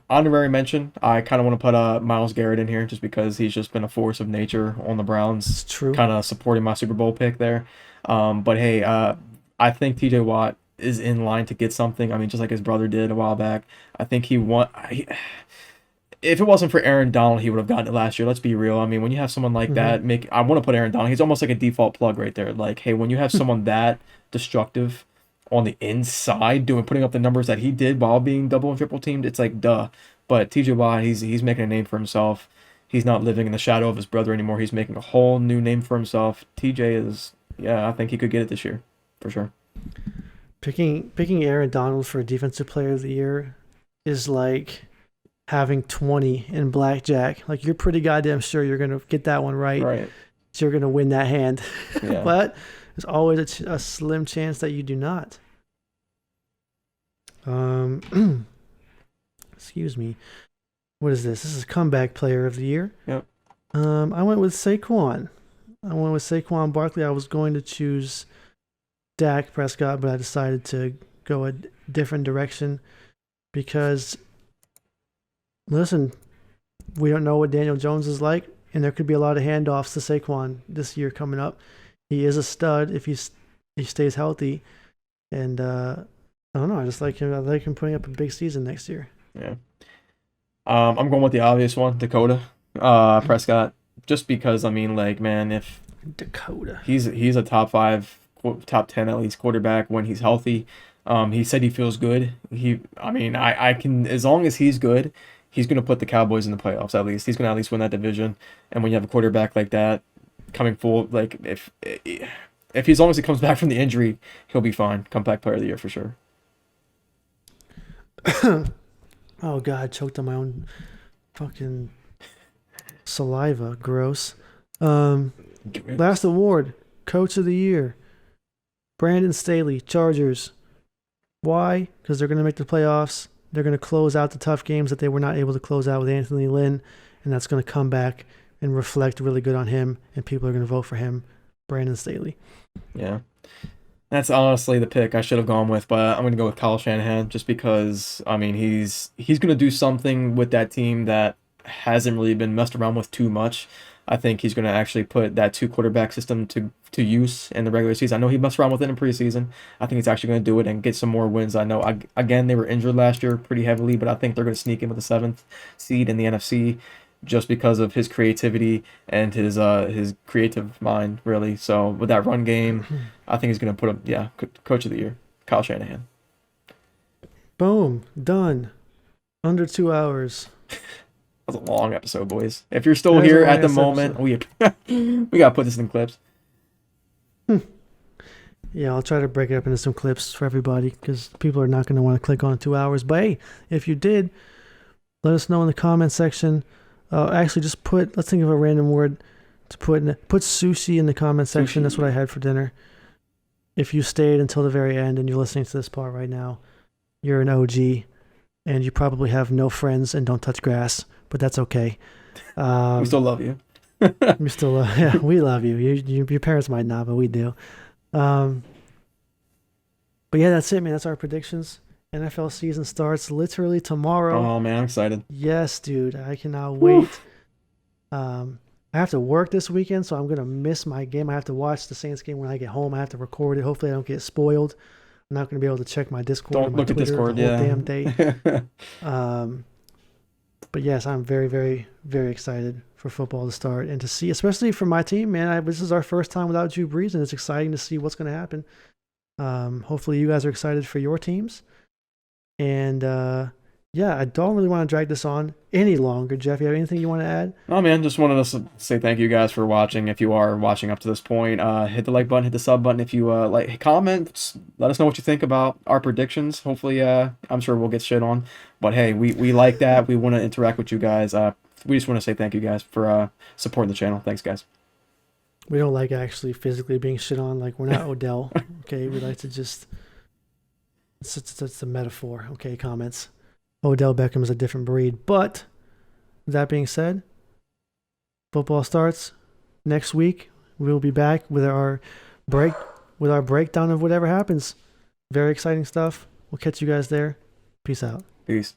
Honorary mention. I kind of want to put Myles Garrett in here just because he's just been a force of nature on the Browns. It's true. Kind of supporting my Super Bowl pick there. But hey, I think T.J. Watt is in line to get something. I mean, just like his brother did a while back. I think he won. If it wasn't for Aaron Donald, he would have gotten it last year. Let's be real. I mean, when you have someone like that, I want to put Aaron Donald. He's almost like a default plug right there. Like, hey, when you have someone that destructive on the inside, putting up the numbers that he did while being double and triple teamed, it's like duh. But TJ Watt, he's making a name for himself. He's not living in the shadow of his brother anymore. He's making a whole new name for himself. TJ is, I think he could get it this year for sure. Picking Aaron Donald for Defensive Player of the Year is like having 20 in blackjack. Like, you're pretty goddamn sure you're going to get that one right. Right. So you're going to win that hand. Yeah. But there's always a slim chance that you do not. Excuse me. What is this? This is Comeback Player of the Year. Yep. I went with Saquon. Barkley. I was going to choose Dak Prescott, but I decided to go a different direction because, listen, we don't know what Daniel Jones is like, and there could be a lot of handoffs to Saquon this year coming up. He is a stud if he stays healthy, and I don't know. I just like him. I like him putting up a big season next year. Yeah. I'm going with the obvious one, Dakota Prescott, just because if Dakota, he's a top 5, top 10 at least quarterback when he's healthy. He said he feels good. I can, as long as he's good, he's going to put the Cowboys in the playoffs at least. He's going to at least win that division. And when you have a quarterback like that, coming full. Like if he's, as long as he comes back from the injury, he'll be fine. Comeback player of the year for sure. Oh God, choked on my own fucking saliva. Gross. Last award, Coach of the Year, Brandon Staley, Chargers. Why? Because they're going to make the playoffs. They're going to close out the tough games that they were not able to close out with Anthony Lynn, and that's going to come back and reflect really good on him, and people are going to vote for him, Brandon Staley. Yeah. That's honestly the pick I should have gone with, but I'm going to go with Kyle Shanahan just because, I mean, he's going to do something with that team that hasn't really been messed around with too much. I think he's going to actually put that 2 quarterback system to use in the regular season. I know he messed around with it in preseason. I think he's actually going to do it and get some more wins. I know, again, they were injured last year pretty heavily, but I think they're going to sneak in with the 7th seed in the NFC just because of his creativity and his creative mind, really. So with that run game, I think he's going to put him, Coach of the Year, Kyle Shanahan. Boom. Done. Under 2 hours. That was a long episode, boys. If you're still here at the moment, we got to put this in clips. Yeah, I'll try to break it up into some clips for everybody because people are not going to want to click on 2 hours. But hey, if you did, let us know in the comment section. Actually, just let's think of a random word to put sushi in the comment section. Sushi. That's what I had for dinner. If you stayed until the very end and you're listening to this part right now, you're an OG and you probably have no friends and don't touch grass, but that's okay. We still love you. We love you. Your parents might not, but we do. But yeah, that's it, man. That's our predictions. NFL season starts literally tomorrow. Oh man, I'm excited. Yes, dude. I cannot wait. I have to work this weekend, so I'm going to miss my game. I have to watch the Saints game when I get home. I have to record it. Hopefully I don't get spoiled. I'm not going to be able to check my Discord or my Twitter the whole damn day. But yes, I'm very, very, very excited for football to start and to see, especially for my team, man. This is our first time without Drew Brees, and it's exciting to see what's going to happen. Hopefully you guys are excited for your teams. And I don't really want to drag this on any longer. Jeff, you have anything you want to add? Oh man, just wanted to say thank you guys for watching. If you are watching up to this point, hit the like button, hit the sub button. If you comment, let us know what you think about our predictions. Hopefully, I'm sure we'll get shit on, but hey, we like that. We want to interact with you guys. We just want to say thank you guys for supporting the channel. Thanks, guys. We don't like actually physically being shit on. Like, we're not Odell. Okay, we like to just. It's a metaphor. Okay, comments. Odell Beckham is a different breed. But that being said, football starts next week. We'll be back with our breakdown of whatever happens. Very exciting stuff. We'll catch you guys there. Peace out. Peace.